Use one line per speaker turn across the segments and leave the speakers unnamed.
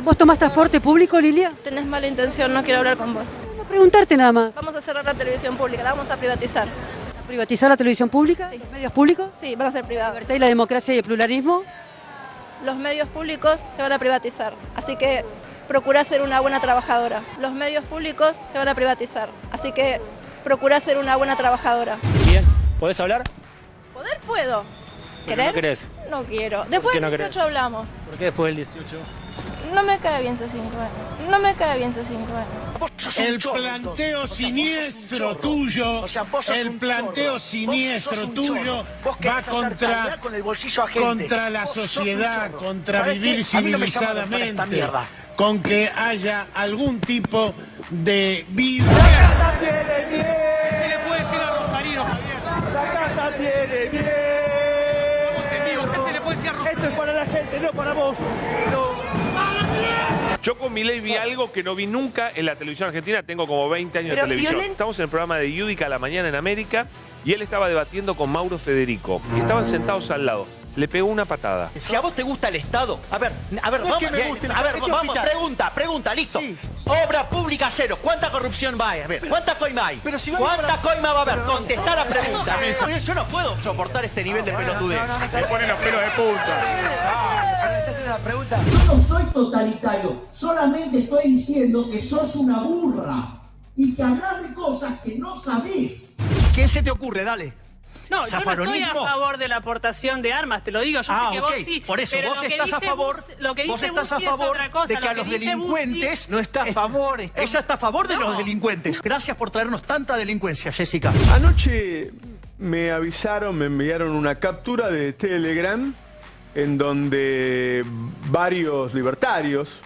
¿Vos tomás transporte público, Lilia?
Tenés mala intención, no quiero hablar con vos.
Voy a preguntarte nada más.
Vamos a cerrar la televisión pública, la vamos a privatizar.
¿Privatizar la televisión pública?
Sí.
¿Los medios públicos?
Sí, van a ser
¿La
privados.
libertad y la democracia y el pluralismo?
Los medios públicos se van a privatizar, así que procurá ser una buena trabajadora. Los medios públicos se van a privatizar, así que procurá ser una buena trabajadora.
Bien, ¿podés hablar?
¿Poder puedo?
Pero
¿Querer?
no querés.
No quiero. Después
qué no
del
querés?
18 hablamos.
¿Por qué después del 18?
No me cae bien C5N. No me cae bien C5N.
El planteo siniestro tuyo, el planteo siniestro tuyo va contra la sociedad, contra vivir civilizadamente, con que haya algún tipo de vida.
Se le puede decir a Rosarino, Javier.
La casa tiene bien.
Estamos en vivo. ¿Qué se le puede decir a Rosarino?
Esto es para la gente, no para vos.
Yo con Milei vi algo que no vi nunca en la televisión argentina. Tengo como 20 años de televisión. Estamos en el programa de Yudica a la mañana en América y él estaba debatiendo con Mauro Federico. Y estaban sentados al lado. Le pegó una patada.
Si a vos te gusta el Estado, a ver, vamos, pregunta, listo.
Sí.
Obra pública cero, ¿cuánta corrupción va a haber? ¿Cuánta coima hay?
Pero si va
¿Cuánta coima va a haber? Contestá la pregunta. Yo no puedo soportar este nivel de pelotudez.
Le ponen los pelos de punta.
Yo no soy totalitario, solamente estoy diciendo que sos una burra y que hablas de cosas que no sabés.
¿Qué se te ocurre? Dale.
No, yo no estoy a
¿Zafaronismo?
favor de la aportación de armas, te lo digo. Yo sé que vos sí.
Por eso,
pero
vos
lo que
estás a
dice
favor,
lo que
vos
dice
estás a
Bussi es
favor
otra cosa.
de que
Lo
a los
dice Bussi-
delincuentes...
No está a favor.
Ella está a favor de los delincuentes. Gracias por traernos tanta delincuencia, Jessica.
Anoche me avisaron, me enviaron una captura de Telegram en donde varios libertarios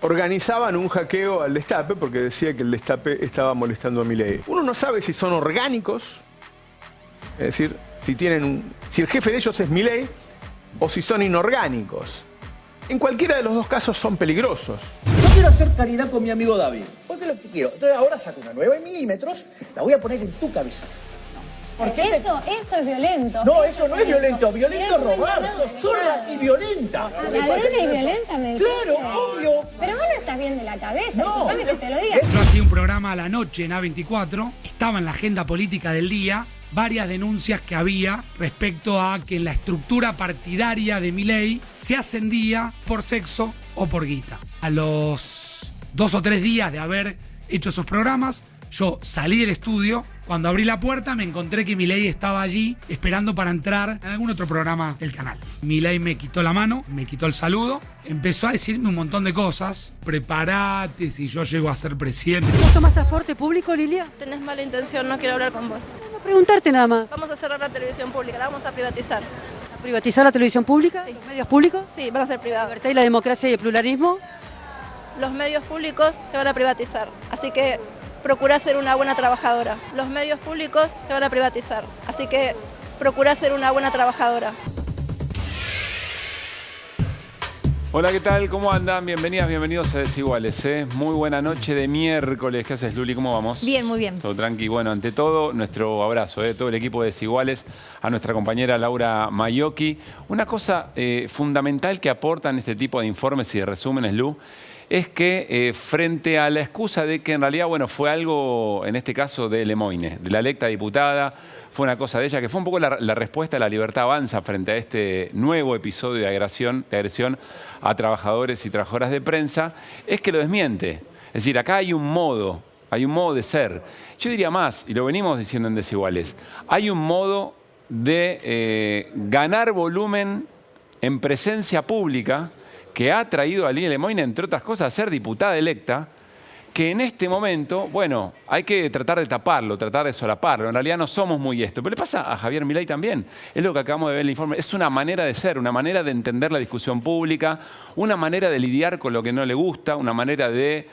organizaban un hackeo al Destape porque decía que el Destape estaba molestando a Milei. Uno no sabe si son orgánicos, es decir, si el jefe de ellos es Milei o si son inorgánicos. En cualquiera de los dos casos son peligrosos.
Yo quiero hacer caridad con mi amigo David, porque es lo que quiero. Entonces ahora saco una 9 milímetros, la voy a poner en tu cabeza. ¿Por qué
Eso es violento.
No, eso no es violento. Violento es
Mirá,
robar.
no,
Sos chorra y violenta.
Ladrona y violenta, me dijiste.
Claro, obvio.
Pero vos no estás bien de la cabeza,
No,
disculpame que te lo diga.
Yo hacía un programa a la noche en A24, estaba en la agenda política del día, varias denuncias que había respecto a que en la estructura partidaria de Milei se ascendía por sexo o por guita. A los 2 o 3 días de haber hecho esos programas, yo salí del estudio. Cuando abrí la puerta me encontré que Milei estaba allí esperando para entrar en algún otro programa del canal. Milei me quitó la mano, me quitó el saludo, empezó a decirme un montón de cosas. Prepárate si yo llego a ser presidente.
¿Vos tomás transporte público, Lilia?
Tenés mala intención, no quiero hablar con vos.
Voy a preguntarte nada más.
Vamos a cerrar la televisión pública, la vamos a privatizar.
¿Privatizar la televisión pública?
Sí.
¿Los medios públicos?
Sí, van a ser
¿La
privados.
libertad y la democracia y el pluralismo?
Los medios públicos se van a privatizar, así que procurá ser una buena trabajadora. Los medios públicos se van a privatizar, así que procurá ser una buena trabajadora.
Hola, ¿qué tal? ¿Cómo andan? Bienvenidas, bienvenidos a Desiguales. Muy buena noche de miércoles. ¿Qué haces, Luli? ¿Cómo vamos?
Bien, muy bien.
Todo tranqui. Bueno, ante todo, nuestro abrazo, todo el equipo de Desiguales, a nuestra compañera Laura Mayocchi. Una cosa fundamental que aportan este tipo de informes y de resúmenes, Lu, es que frente a la excusa de que en realidad, bueno, fue algo, en este caso, de Lemoine, de la electa diputada, fue una cosa de ella, que fue un poco la respuesta de La Libertad Avanza frente a este nuevo episodio de agresión a trabajadores y trabajadoras de prensa, es que lo desmiente. Es decir, acá hay un modo de ser. Yo diría más, y lo venimos diciendo en Desiguales, hay un modo de ganar volumen en presencia pública que ha traído a Lili Lemoine, entre otras cosas, a ser diputada electa, que en este momento, bueno, hay que tratar de taparlo, tratar de solaparlo. En realidad no somos muy esto. Pero le pasa a Javier Milei también. Es lo que acabamos de ver en el informe. Es una manera de ser, una manera de entender la discusión pública, una manera de lidiar con lo que no le gusta, una manera de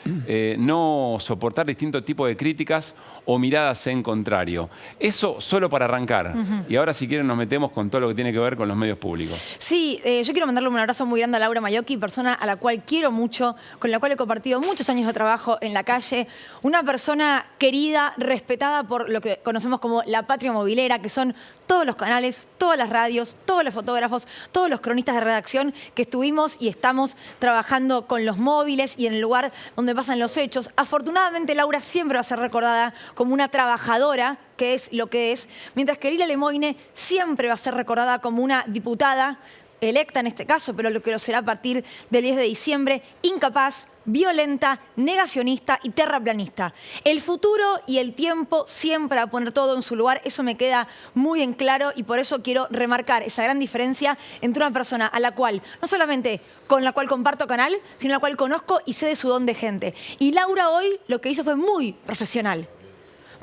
no soportar distintos tipos de críticas o miradas en contrario. Eso solo para arrancar. Y ahora, si quieren, nos metemos con todo lo que tiene que ver con los medios públicos.
Sí, yo quiero mandarle un abrazo muy grande a Laura Mayocchi, persona a la cual quiero mucho, con la cual he compartido muchos años de trabajo en la calle, una persona querida, respetada por lo que conocemos como la patria movilera, que son todos los canales, todas las radios, todos los fotógrafos, todos los cronistas de redacción que estuvimos y estamos trabajando con los móviles y en el lugar donde pasan los hechos. Afortunadamente, Laura siempre va a ser recordada como una trabajadora, que es lo que es, mientras que Lila Lemoine siempre va a ser recordada como una diputada, electa en este caso, pero lo que lo será a partir del 10 de diciembre, incapaz, violenta, negacionista y terraplanista. El futuro y el tiempo siempre va a poner todo en su lugar, eso me queda muy en claro y por eso quiero remarcar esa gran diferencia entre una persona a la cual, no solamente con la cual comparto canal, sino a la cual conozco y sé de su don de gente. Y Laura hoy lo que hizo fue muy profesional,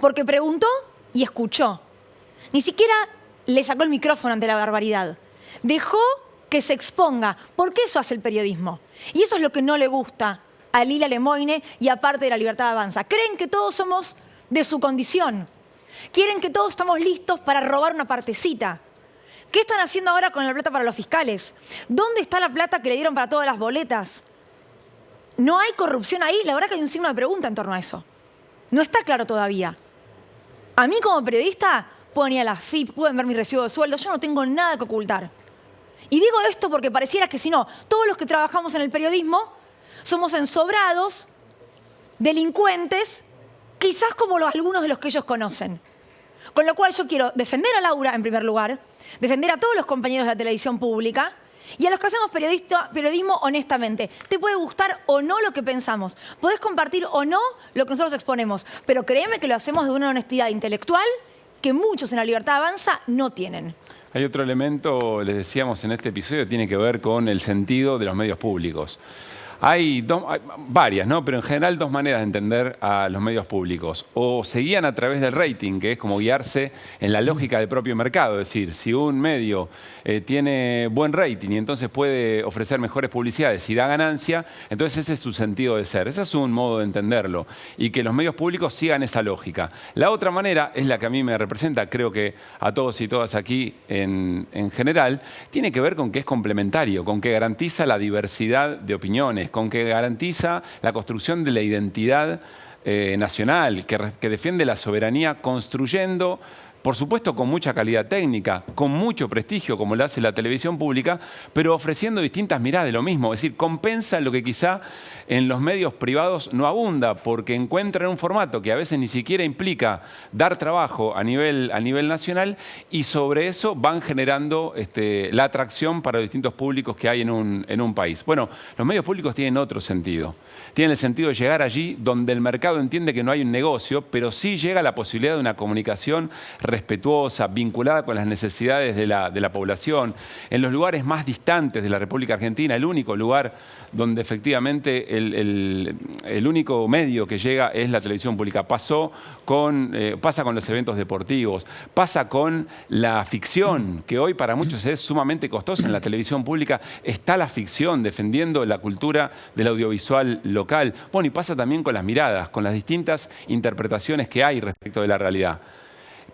porque preguntó y escuchó. Ni siquiera le sacó el micrófono ante la barbaridad. Dejó que se exponga, porque eso hace el periodismo. Y eso es lo que no le gusta a Lila Lemoine y a parte de La Libertad Avanza. Creen que todos somos de su condición. Quieren que todos estamos listos para robar una partecita. ¿Qué están haciendo ahora con la plata para los fiscales? ¿Dónde está la plata que le dieron para todas las boletas? ¿No hay corrupción ahí? La verdad que hay un signo de pregunta en torno a eso. No está claro todavía. A mí como periodista pueden ir a la FIP, pueden ver mi recibo de sueldo, yo no tengo nada que ocultar. Y digo esto porque pareciera que si no, todos los que trabajamos en el periodismo somos ensobrados, delincuentes, quizás como algunos de los que ellos conocen. Con lo cual yo quiero defender a Laura en primer lugar, defender a todos los compañeros de la televisión pública y a los que hacemos periodismo honestamente. Te puede gustar o no lo que pensamos, podés compartir o no lo que nosotros exponemos, pero créeme que lo hacemos de una honestidad intelectual que muchos en La Libertad Avanza no tienen.
Hay otro elemento, les decíamos en este episodio, tiene que ver con el sentido de los medios públicos. Hay varias, ¿no? Pero en general dos maneras de entender a los medios públicos. O se guían a través del rating, que es como guiarse en la lógica del propio mercado. Es decir, si un medio tiene buen rating y entonces puede ofrecer mejores publicidades y da ganancia, entonces ese es su sentido de ser. Ese es un modo de entenderlo. Y que los medios públicos sigan esa lógica. La otra manera es la que a mí me representa, creo que a todos y todas aquí en general, tiene que ver con que es complementario, con que garantiza la diversidad de opiniones, con que garantiza la construcción de la identidad nacional, que defiende la soberanía construyendo, por supuesto con mucha calidad técnica, con mucho prestigio como lo hace la televisión pública, pero ofreciendo distintas miradas de lo mismo. Es decir, compensa lo que quizá en los medios privados no abunda, porque encuentran un formato que a veces ni siquiera implica dar trabajo a nivel nacional y sobre eso van generando la atracción para los distintos públicos que hay en un país. Bueno, los medios públicos tienen otro sentido. Tienen el sentido de llegar allí donde el mercado entiende que no hay un negocio, pero sí llega la posibilidad de una comunicación respetuosa, vinculada con las necesidades de la población. En los lugares más distantes de la República Argentina, el único lugar donde efectivamente el único medio que llega es la televisión pública. Pasa con los eventos deportivos, pasa con la ficción, que hoy para muchos es sumamente costosa. En la televisión pública está la ficción defendiendo la cultura del audiovisual local. Bueno, y pasa también con las miradas, con las distintas interpretaciones que hay respecto de la realidad.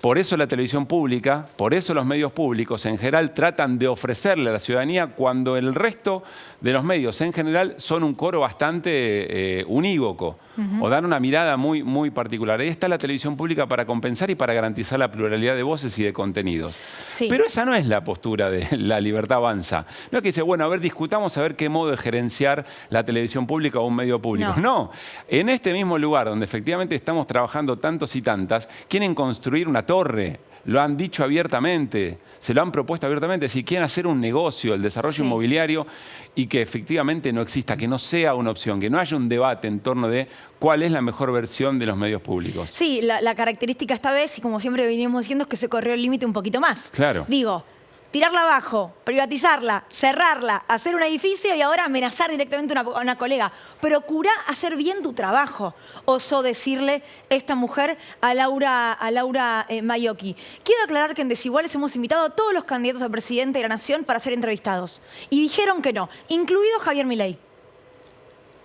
Por eso la televisión pública, por eso los medios públicos en general tratan de ofrecerle a la ciudadanía cuando el resto de los medios en general son un coro bastante unívoco o dan una mirada muy, muy particular. Ahí está la televisión pública para compensar y para garantizar la pluralidad de voces y de contenidos. Sí. Pero esa no es la postura de La Libertad Avanza. No es que dice, bueno, a ver, discutamos a ver qué modo de gerenciar la televisión pública o un medio público. No. En este mismo lugar donde efectivamente estamos trabajando tantos y tantas, quieren construir una torre. Lo han dicho abiertamente, se lo han propuesto abiertamente, si quieren hacer un negocio, el desarrollo inmobiliario, y que efectivamente no exista, que no sea una opción, que no haya un debate en torno de cuál es la mejor versión de los medios públicos.
Sí, la característica esta vez, y como siempre venimos diciendo, es que se corrió el límite un poquito más.
Claro.
Digo, tirarla abajo, privatizarla, cerrarla, hacer un edificio y ahora amenazar directamente a una colega. Procura hacer bien tu trabajo, osó decirle esta mujer a Laura Maiochi. Quiero aclarar que en Desiguales hemos invitado a todos los candidatos a presidente de la Nación para ser entrevistados. Y dijeron que no, incluido Javier Milei.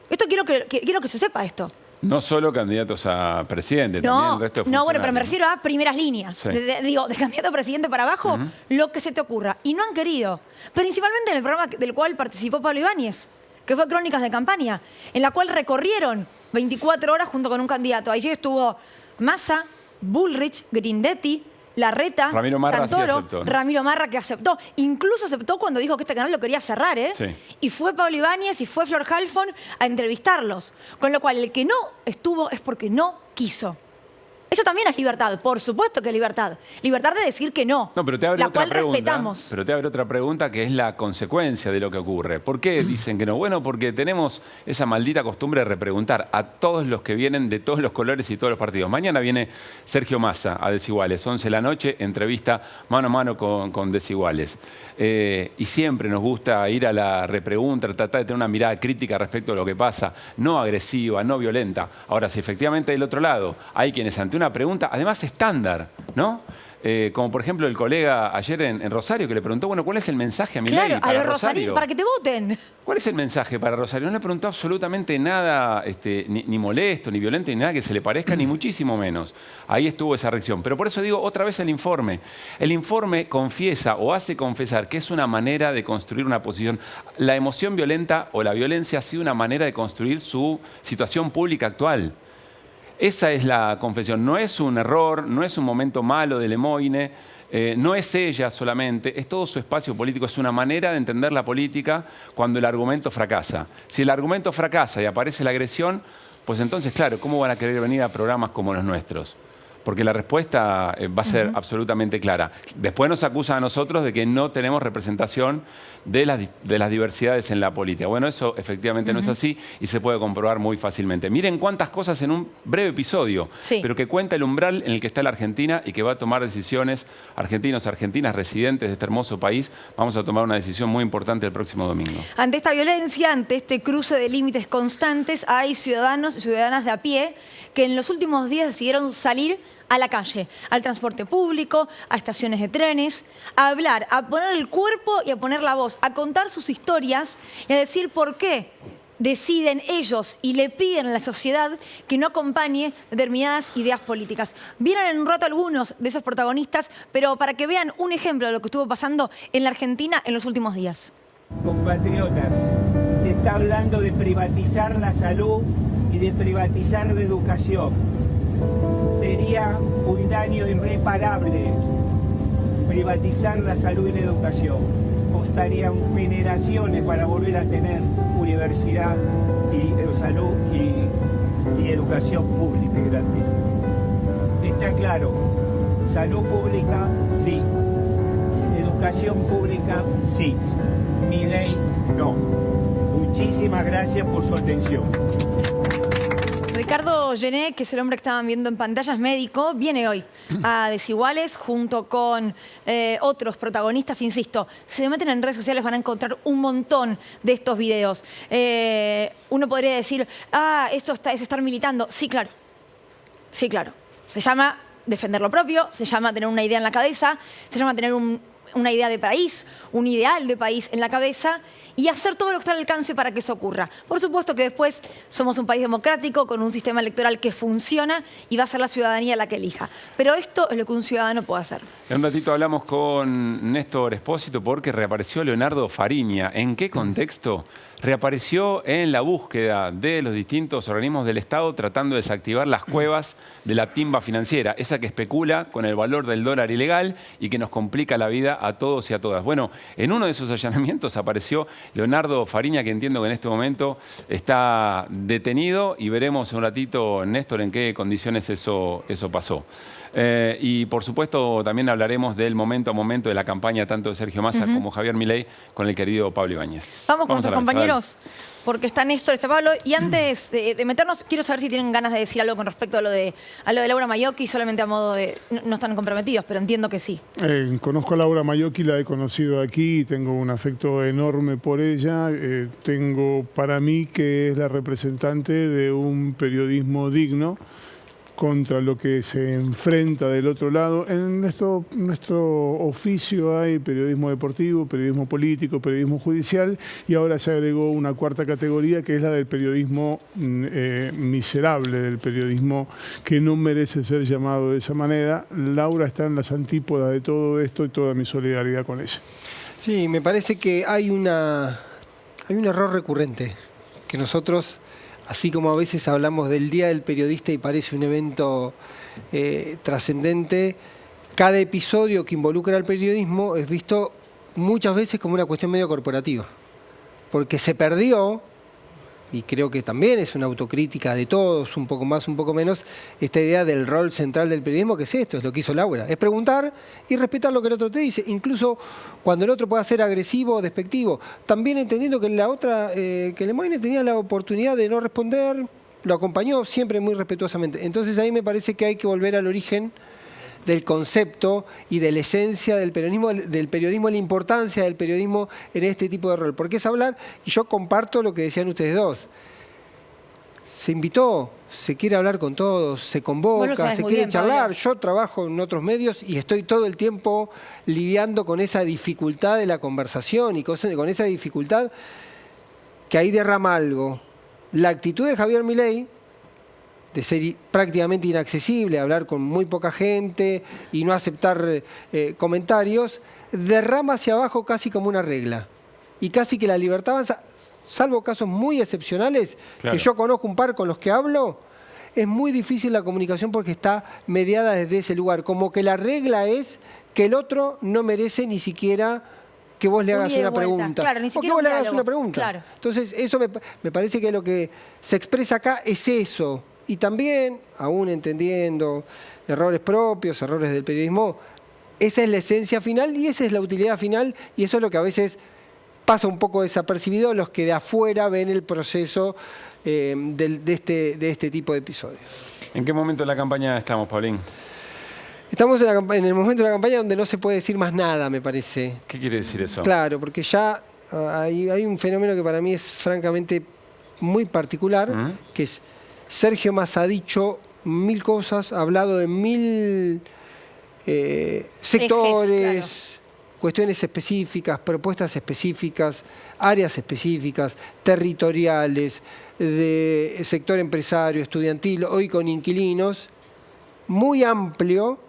Esto quiero que se sepa esto.
No solo candidatos a presidente, también el resto de funcionarios.
No, bueno, pero me refiero a primeras líneas. Sí. Digo, de candidato a presidente para abajo, lo que se te ocurra. Y no han querido. Principalmente en el programa del cual participó Pablo Ibáñez, que fue Crónicas de Campaña, en la cual recorrieron 24 horas junto con un candidato. Allí estuvo Massa, Bullrich, Grindetti, Larreta,
Ramiro Marra
Santoro,
sí aceptó, ¿no?
Ramiro Marra que aceptó. Incluso aceptó cuando dijo que este canal lo quería cerrar, ¿eh?
Sí.
Y fue Pablo Ibáñez y fue Flor Halfon a entrevistarlos. Con lo cual, el que no estuvo es porque no quiso. Eso también es libertad, por supuesto que es libertad. Libertad de decir que no,
No, pero te abre
la
otra
cual
pregunta.
respetamos.
Pero te abre otra pregunta que es la consecuencia de lo que ocurre. ¿Por qué dicen que no? Bueno, porque tenemos esa maldita costumbre de repreguntar a todos los que vienen de todos los colores y todos los partidos. Mañana viene Sergio Massa a Desiguales, 11 de la noche, entrevista mano a mano con Desiguales. Y siempre nos gusta ir a la repregunta, tratar de tener una mirada crítica respecto a lo que pasa, no agresiva, no violenta. Ahora, si efectivamente del otro lado hay quienes ante una pregunta, además estándar, ¿no? Como por ejemplo el colega ayer en Rosario que le preguntó, bueno, ¿cuál es el mensaje a Milei
Claro, a
para
los
Rosario?
rosarinos, para que te voten.
¿Cuál es el mensaje para Rosario? No le preguntó absolutamente nada ni molesto, ni violento, ni nada que se le parezca, ni muchísimo menos. Ahí estuvo esa reacción. Pero por eso digo otra vez el informe. El informe confiesa o hace confesar que es una manera de construir una posición. La emoción violenta o la violencia ha sido una manera de construir su situación pública actual. Esa es la confesión. No es un error, no es un momento malo de Lemoine, no es ella solamente, es todo su espacio político, es una manera de entender la política cuando el argumento fracasa. Si el argumento fracasa y aparece la agresión, pues entonces, claro, ¿cómo van a querer venir a programas como los nuestros? Porque la respuesta va a ser absolutamente clara. Después nos acusan a nosotros de que no tenemos representación de las diversidades en la política. Bueno, eso efectivamente no es así y se puede comprobar muy fácilmente. Miren cuántas cosas en un breve episodio, pero que cuenta el umbral en el que está la Argentina y que va a tomar decisiones, argentinos, argentinas, residentes de este hermoso país. Vamos a tomar una decisión muy importante el próximo domingo.
Ante esta violencia, ante este cruce de límites constantes, hay ciudadanos y ciudadanas de a pie que en los últimos días decidieron salir a la calle, al transporte público, a estaciones de trenes, a hablar, a poner el cuerpo y a poner la voz, a contar sus historias y a decir por qué deciden ellos y le piden a la sociedad que no acompañe determinadas ideas políticas. Vienen en un rato algunos de esos protagonistas, pero para que vean un ejemplo de lo que estuvo pasando en la Argentina en los últimos días.
Compatriotas, se está hablando de privatizar la salud y de privatizar la educación. Sería un daño irreparable privatizar la salud y la educación. Costarían generaciones para volver a tener universidad y salud y educación pública y gratuita. Está claro, salud pública sí, educación pública sí, Milei no. Muchísimas gracias por su atención.
Ricardo Gené, que es el hombre que estaban viendo en pantalla, es médico, viene hoy a Desiguales junto con otros protagonistas. Insisto, si se meten en redes sociales van a encontrar un montón de estos videos. Uno podría decir, esto es estar militando. Sí, claro. Sí, claro. Se llama defender lo propio, se llama tener una idea en la cabeza, se llama tener una idea de país, un ideal de país en la cabeza y hacer todo lo que está al alcance para que eso ocurra. Por supuesto que después somos un país democrático con un sistema electoral que funciona y va a ser la ciudadanía la que elija. Pero esto es lo que un ciudadano puede hacer.
En un ratito hablamos con Néstor Espósito porque reapareció Leonardo Fariña. ¿En qué contexto? Reapareció en la búsqueda de los distintos organismos del Estado tratando de desactivar las cuevas de la timba financiera, esa que especula con el valor del dólar ilegal y que nos complica la vida a todos y a todas. Bueno, en uno de esos allanamientos apareció Leonardo Fariña, que entiendo que en este momento está detenido y veremos en un ratito, Néstor, en qué condiciones eso pasó. Y por supuesto también hablaremos del momento a momento de la campaña tanto de Sergio Massa como Javier Milei con el querido Pablo Ibáñez.
Vamos con nuestros compañeros, porque está Néstor, está Pablo. Y antes de meternos, quiero saber si tienen ganas de decir algo con respecto a lo de Laura Maiocchi, solamente a modo de... No están comprometidos, pero entiendo que sí.
Conozco a Laura Maiocchi, la he conocido aquí y tengo un afecto enorme por ella. Tengo para mí que es la representante de un periodismo digno contra lo que se enfrenta del otro lado. En nuestro oficio hay periodismo deportivo, periodismo político, periodismo judicial y ahora se agregó una cuarta categoría que es la del periodismo miserable, del periodismo que no merece ser llamado de esa manera. Laura está en las antípodas de todo esto y toda mi solidaridad con ella.
Sí, me parece que hay un error recurrente que nosotros así como a veces hablamos del Día del Periodista y parece un evento trascendente, cada episodio que involucra al periodismo es visto muchas veces como una cuestión medio corporativa. Porque se perdió, y creo que también es una autocrítica de todos, un poco más, un poco menos, esta idea del rol central del periodismo, que es esto, es lo que hizo Laura. Es preguntar y respetar lo que el otro te dice, incluso cuando el otro pueda ser agresivo o despectivo. También entendiendo que la otra, que Lemoyne tenía la oportunidad de no responder, lo acompañó siempre muy respetuosamente. Entonces ahí me parece que hay que volver al origen del concepto y de la esencia del periodismo, la importancia del periodismo en este tipo de rol. Porque es hablar, y yo comparto lo que decían ustedes dos. Se invitó, se quiere hablar con todos, se convoca, se quiere charlar. Yo trabajo en otros medios y estoy todo el tiempo lidiando con esa dificultad de la conversación y con esa dificultad que ahí derrama algo. La actitud de Javier Milei, de ser prácticamente inaccesible, hablar con muy poca gente y no aceptar comentarios, derrama hacia abajo casi como una regla. Y casi que la libertad avanza, salvo casos muy excepcionales, que yo conozco un par con los que hablo, es muy difícil la comunicación porque está mediada desde ese lugar. Como que la regla es que el otro no merece ni siquiera que vos le hagas una pregunta.
Claro, ni
o que
siquiera
vos le
un
hagas
diálogo.
una pregunta.
Claro.
Entonces, eso me parece que lo que se expresa acá es eso. Y también, aún entendiendo errores propios, errores del periodismo, esa es la esencia final y esa es la utilidad final y eso es lo que a veces pasa un poco desapercibido los que de afuera ven el proceso de este tipo de episodios.
¿En qué momento de la campaña estamos, Paulín?
Estamos en el momento de la campaña donde no se puede decir más nada, me parece.
¿Qué quiere decir eso?
Claro, porque ya hay un fenómeno que para mí es francamente muy particular, que es Sergio Massa ha dicho 1000 cosas, ha hablado de 1000 sectores, cuestiones específicas, propuestas específicas, áreas específicas, territoriales, de sector empresario, estudiantil, hoy con inquilinos, muy amplio,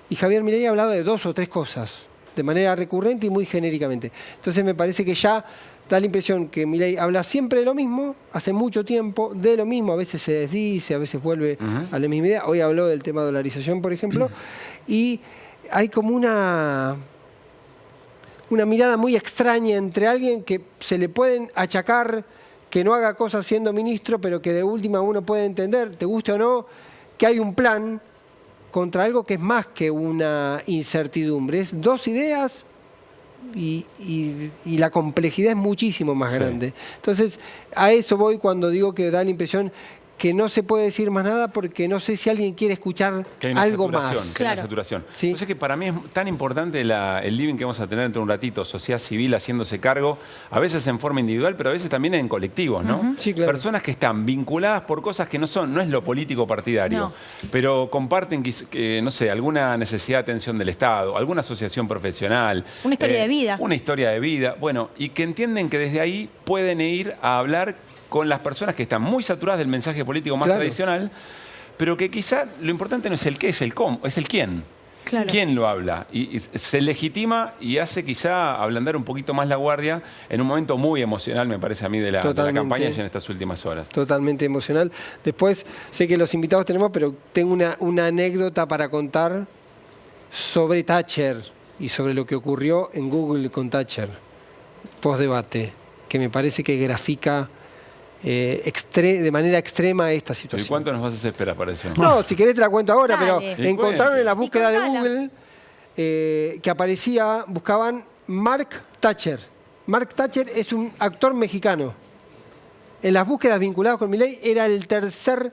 y Javier Milei ha hablado de 2 o 3 cosas, de manera recurrente y muy genéricamente. Entonces me parece que ya da la impresión que Milei habla siempre de lo mismo, hace mucho tiempo, de lo mismo, a veces se desdice, a veces vuelve a la misma idea. Hoy habló del tema de dolarización, por ejemplo, y hay como una mirada muy extraña entre alguien que se le pueden achacar que no haga cosas siendo ministro, pero que de última uno puede entender, te guste o no, que hay un plan contra algo que es más que una incertidumbre. Es 2 ideas y la complejidad es muchísimo más grande. Entonces, a eso voy cuando digo que da la impresión que no se puede decir más nada porque no sé si alguien quiere escuchar algo más.
Que hay una saturación. Entonces que para mí es tan importante el living que vamos a tener dentro de un ratito, sociedad civil haciéndose cargo, a veces en forma individual, pero a veces también en colectivos, ¿no?
Sí, claro.
Personas que están vinculadas por cosas que no es lo político partidario, pero comparten, no sé, alguna necesidad de atención del Estado, alguna asociación profesional.
Una historia de vida.
Una historia de vida, bueno, y que entienden que desde ahí pueden ir a hablar con las personas que están muy saturadas del mensaje político más tradicional, pero que quizá lo importante no es el qué, es el cómo, es el quién.
Claro.
¿Quién lo habla? Y se legitima y hace quizá ablandar un poquito más la guardia en un momento muy emocional, me parece a mí, de la campaña y en estas últimas horas.
Totalmente emocional. Después, sé que los invitados tenemos, pero tengo una anécdota para contar sobre Thatcher y sobre lo que ocurrió en Google con Thatcher, post-debate, que me parece que grafica de manera extrema esta situación.
¿Y cuánto nos vas a hacer esperar para eso?
No, si querés te la cuento ahora,
Dale.
pero encontraron en la búsqueda de Google que aparecía, buscaban Mark Thatcher. Mark Thatcher es un actor mexicano. En las búsquedas vinculadas con Milei era el 3er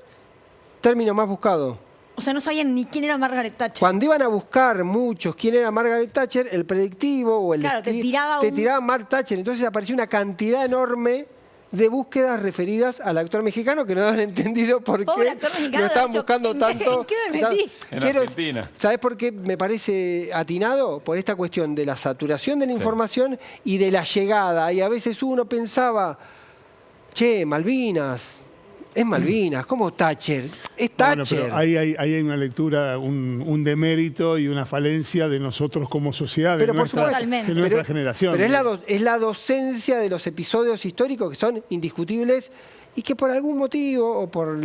término más buscado.
O sea, no sabían ni quién era Margaret Thatcher.
Cuando iban a buscar muchos quién era Margaret Thatcher, el predictivo o el
te
tiraba Mark Thatcher. Entonces apareció una cantidad enorme de búsquedas referidas al actor mexicano que no han entendido por qué lo estaban buscando tanto.
¿En qué me metí?
En Argentina.
¿Sabés por qué me parece atinado? Por esta cuestión de la saturación de la información y de la llegada. Y a veces uno pensaba, che, Malvinas, es Malvinas, ¿cómo Thatcher? Es Thatcher.
Bueno, pero ahí hay una lectura, un demérito y una falencia de nosotros como sociedad,
pero
de nuestra generación.
Pero es la docencia de los episodios históricos que son indiscutibles y que por algún motivo, o por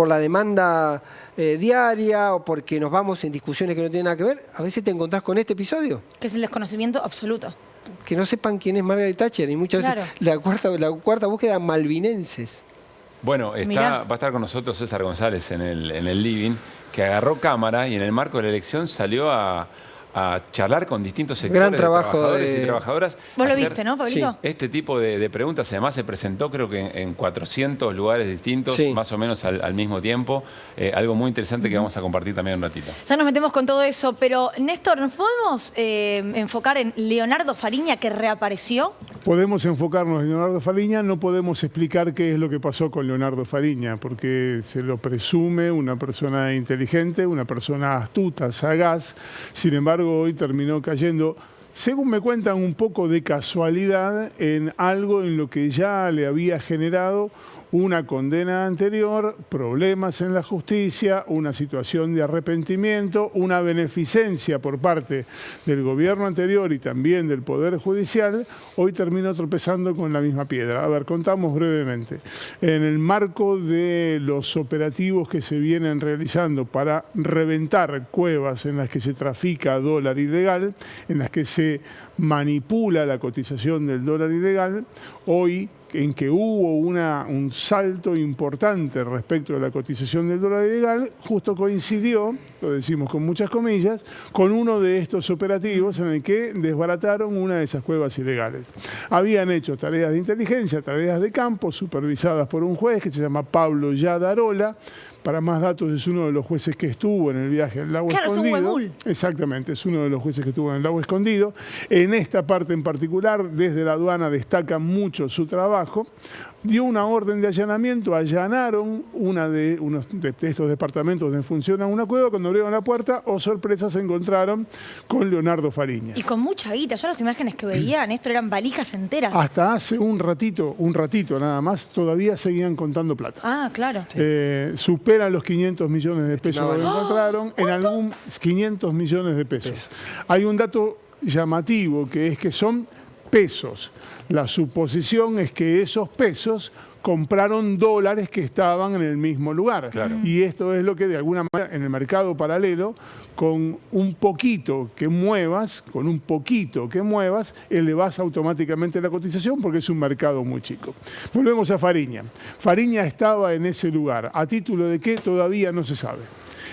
la demanda diaria, o porque nos vamos en discusiones que no tienen nada que ver, a veces te encontrás con este episodio.
Que es el desconocimiento absoluto.
Que no sepan quién es Margaret Thatcher, y muchas veces la cuarta búsqueda, malvinenses.
Bueno, va a estar con nosotros César González en el living, que agarró cámara y en el marco de la elección salió a charlar con distintos sectores de trabajadores y trabajadoras.
Vos lo viste, ¿no, Pablito?
Sí. Este tipo de preguntas, además se presentó creo que en 400 lugares distintos, más o menos al mismo tiempo. Algo muy interesante que vamos a compartir también un ratito.
Ya nos metemos con todo eso, pero Néstor, ¿nos podemos enfocar en Leonardo Fariña, que reapareció?
Podemos enfocarnos en Leonardo Fariña, no podemos explicar qué es lo que pasó con Leonardo Fariña, porque se lo presume una persona inteligente, una persona astuta, sagaz. Sin embargo, hoy terminó cayendo, según me cuentan, un poco de casualidad en algo en lo que ya le había generado una condena anterior, problemas en la justicia, una situación de arrepentimiento, una beneficencia por parte del gobierno anterior y también del Poder Judicial. Hoy terminó tropezando con la misma piedra. A ver, contamos brevemente. En el marco de los operativos que se vienen realizando para reventar cuevas en las que se trafica dólar ilegal, en las que se manipula la cotización del dólar ilegal, hoy en que hubo un salto importante respecto de la cotización del dólar ilegal, justo coincidió, lo decimos con muchas comillas, con uno de estos operativos en el que desbarataron una de esas cuevas ilegales. Habían hecho tareas de inteligencia, tareas de campo, supervisadas por un juez que se llama Pablo Yadarola. Para más datos, es uno de los jueces que estuvo en el viaje al lago Escondido.
Es un huemul.
Exactamente, es uno de los jueces que estuvo en el lago Escondido. En esta parte en particular, desde la aduana destaca mucho su trabajo. Dio una orden de allanamiento, allanaron uno de estos departamentos donde funciona una cueva. Cuando abrieron la puerta, oh sorpresa, se encontraron con Leonardo Fariña.
Y con mucha guita. Yo las imágenes que veían, esto eran valijas enteras.
Hasta hace un ratito nada más, todavía seguían contando plata.
Ah, claro.
Superan los 500 millones de pesos que encontraron, en algún 500 millones de pesos. Hay un dato llamativo, que es que son pesos. La suposición es que esos pesos compraron dólares que estaban en el mismo lugar. Claro. Y esto es lo que de alguna manera en el mercado paralelo, con un poquito que muevas, elevas automáticamente la cotización porque es un mercado muy chico. Volvemos a Fariña. Fariña estaba en ese lugar. ¿A título de qué? Todavía no se sabe.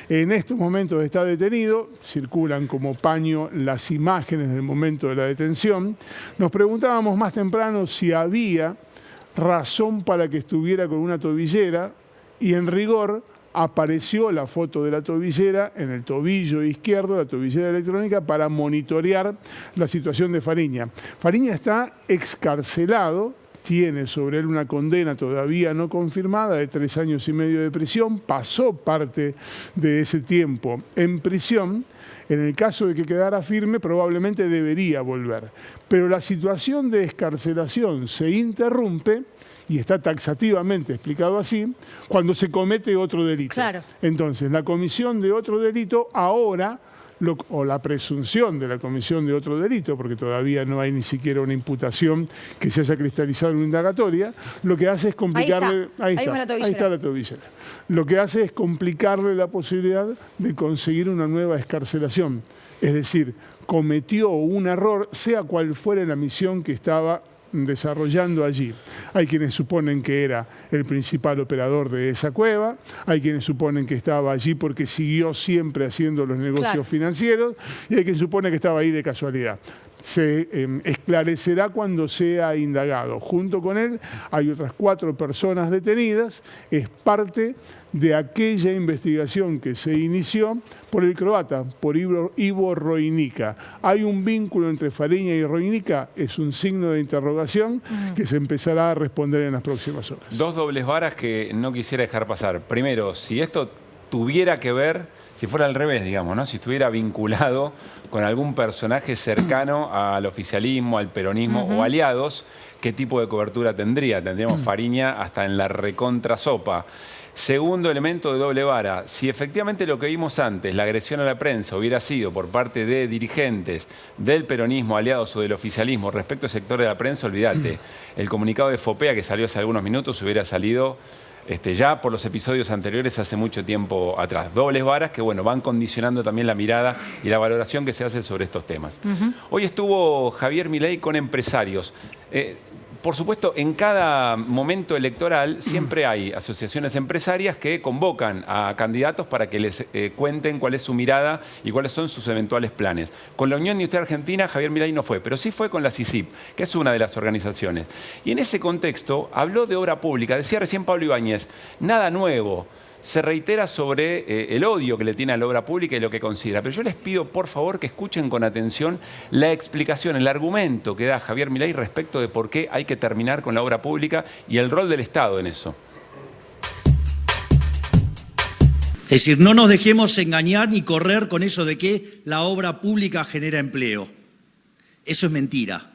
En estos momentos está detenido, circulan como paño las imágenes del momento de la detención. Nos preguntábamos más temprano si había razón para que estuviera con una tobillera y en rigor apareció la foto de la tobillera en el tobillo izquierdo, la tobillera electrónica, para monitorear la situación de Fariña. Fariña está excarcelado. Tiene sobre él una condena todavía no confirmada de 3 años y medio de prisión. Pasó parte de ese tiempo en prisión. En el caso de que quedara firme, probablemente debería volver. Pero la situación de excarcelación se interrumpe, y está taxativamente explicado así, cuando se comete otro delito. Claro. Entonces, la comisión de otro delito ahora, o la presunción de la comisión de otro delito, porque todavía no hay ni siquiera una imputación que se haya cristalizado en una indagatoria, lo que hace es complicarle... Ahí está la tobillera. Lo que hace es complicarle la posibilidad de conseguir una nueva excarcelación. Es decir, cometió un error, sea cual fuera la misión que estaba desarrollando allí. Hay quienes suponen que era el principal operador de esa cueva, hay quienes suponen que estaba allí porque siguió siempre haciendo los negocios financieros, y hay quien supone que estaba ahí de casualidad. Se esclarecerá cuando sea indagado. Junto con él hay otras 4 personas detenidas. Es parte de aquella investigación que se inició por el croata, por Ivo Roinica. ¿Hay un vínculo entre Fariña y Roinica? Es un signo de interrogación que se empezará a responder en las próximas horas.
2 dobles varas que no quisiera dejar pasar. Primero, si esto tuviera que ver, si si fuera al revés, digamos, ¿no? Si estuviera vinculado con algún personaje cercano al oficialismo, al peronismo o aliados, ¿qué tipo de cobertura tendría? Tendríamos Fariña hasta en la recontrasopa. Segundo elemento de doble vara, si efectivamente lo que vimos antes, la agresión a la prensa, hubiera sido por parte de dirigentes del peronismo, aliados o del oficialismo respecto al sector de la prensa, olvídate. El comunicado de FOPEA que salió hace algunos minutos hubiera salido ya por los episodios anteriores hace mucho tiempo atrás. Dobles varas que, bueno, van condicionando también la mirada y la valoración que se hace sobre estos temas. Hoy estuvo Javier Milei con empresarios. Por supuesto, en cada momento electoral siempre hay asociaciones empresarias que convocan a candidatos para que les cuenten cuál es su mirada y cuáles son sus eventuales planes. Con la Unión Industrial Argentina, Javier Milei no fue, pero sí fue con la CICIP, que es una de las organizaciones. Y en ese contexto habló de obra pública. Decía recién Pablo Ibáñez, nada nuevo. Se reitera sobre el odio que le tiene a la obra pública y lo que considera. Pero yo les pido, por favor, que escuchen con atención la explicación, el argumento que da Javier Milei respecto de por qué hay que terminar con la obra pública y el rol del Estado en eso.
Es decir, no nos dejemos engañar ni correr con eso de que la obra pública genera empleo. Eso es mentira.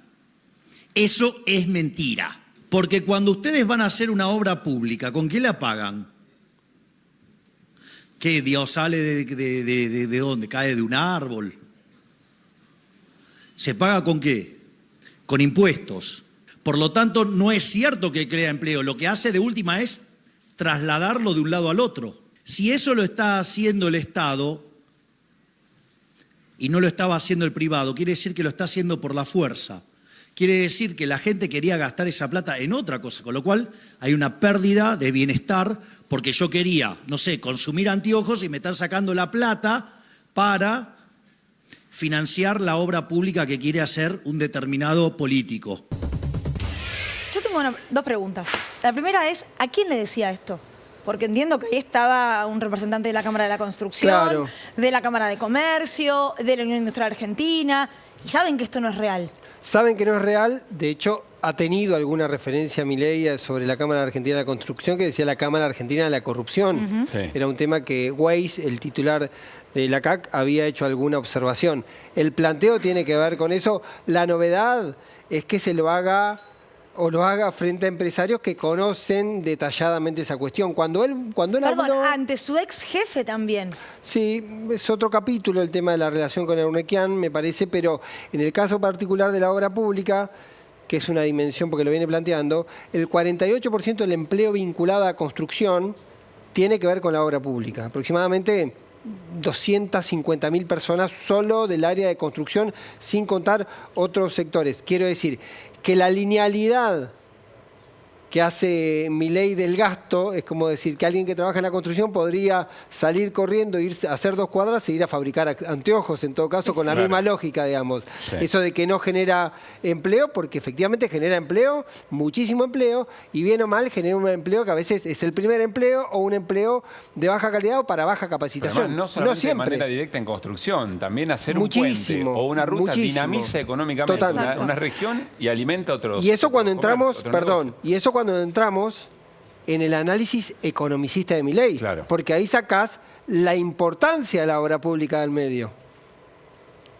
Eso es mentira. Porque cuando ustedes van a hacer una obra pública, ¿con qué la pagan? ¿Qué? Dios sale de dónde? ¿Cae de un árbol? ¿Se paga con qué? Con impuestos. Por lo tanto, no es cierto que crea empleo. Lo que hace de última es trasladarlo de un lado al otro. Si eso lo está haciendo el Estado y no lo estaba haciendo el privado, quiere decir que lo está haciendo por la fuerza. Quiere decir que la gente quería gastar esa plata en otra cosa, con lo cual hay una pérdida de bienestar porque yo quería, no sé, consumir anteojos y me están sacando la plata para financiar la obra pública que quiere hacer un determinado político.
Yo tengo dos preguntas. La primera es, ¿a quién le decía esto? Porque entiendo que ahí estaba un representante de la Cámara de la Construcción, de la Cámara de Comercio, de la Unión Industrial Argentina, y saben que esto no es real.
Saben que no es real, de hecho ha tenido alguna referencia a Milei sobre la Cámara Argentina de la Construcción que decía la Cámara Argentina de la Corrupción. Era un tema que Weiss, el titular de la CAC, había hecho alguna observación. El planteo tiene que ver con eso. La novedad es que se lo haga o lo haga frente a empresarios que conocen detalladamente esa cuestión. Cuando él habló,
ante su ex jefe también.
Sí, es otro capítulo el tema de la relación con Eurnequian, me parece, pero en el caso particular de la obra pública, que es una dimensión porque lo viene planteando, el 48% del empleo vinculado a construcción tiene que ver con la obra pública. Aproximadamente 250.000 personas solo del área de construcción, sin contar otros sectores. Quiero decir que la linealidad que hace Milei del gasto es como decir que alguien que trabaja en la construcción podría salir corriendo, irse a hacer 2 cuadras e ir a fabricar anteojos, en todo caso, con la misma lógica, digamos. Eso de que no genera empleo, porque efectivamente genera empleo, muchísimo empleo, y bien o mal genera un empleo que a veces es el primer empleo o un empleo de baja calidad o para baja capacitación.
Además, no solamente de manera directa en construcción, también hacer un puente o una ruta dinamiza económicamente una región y alimenta a otros.
Y eso cuando entramos, cuando entramos en el análisis economicista de Milei, porque ahí sacás la importancia de la obra pública del medio.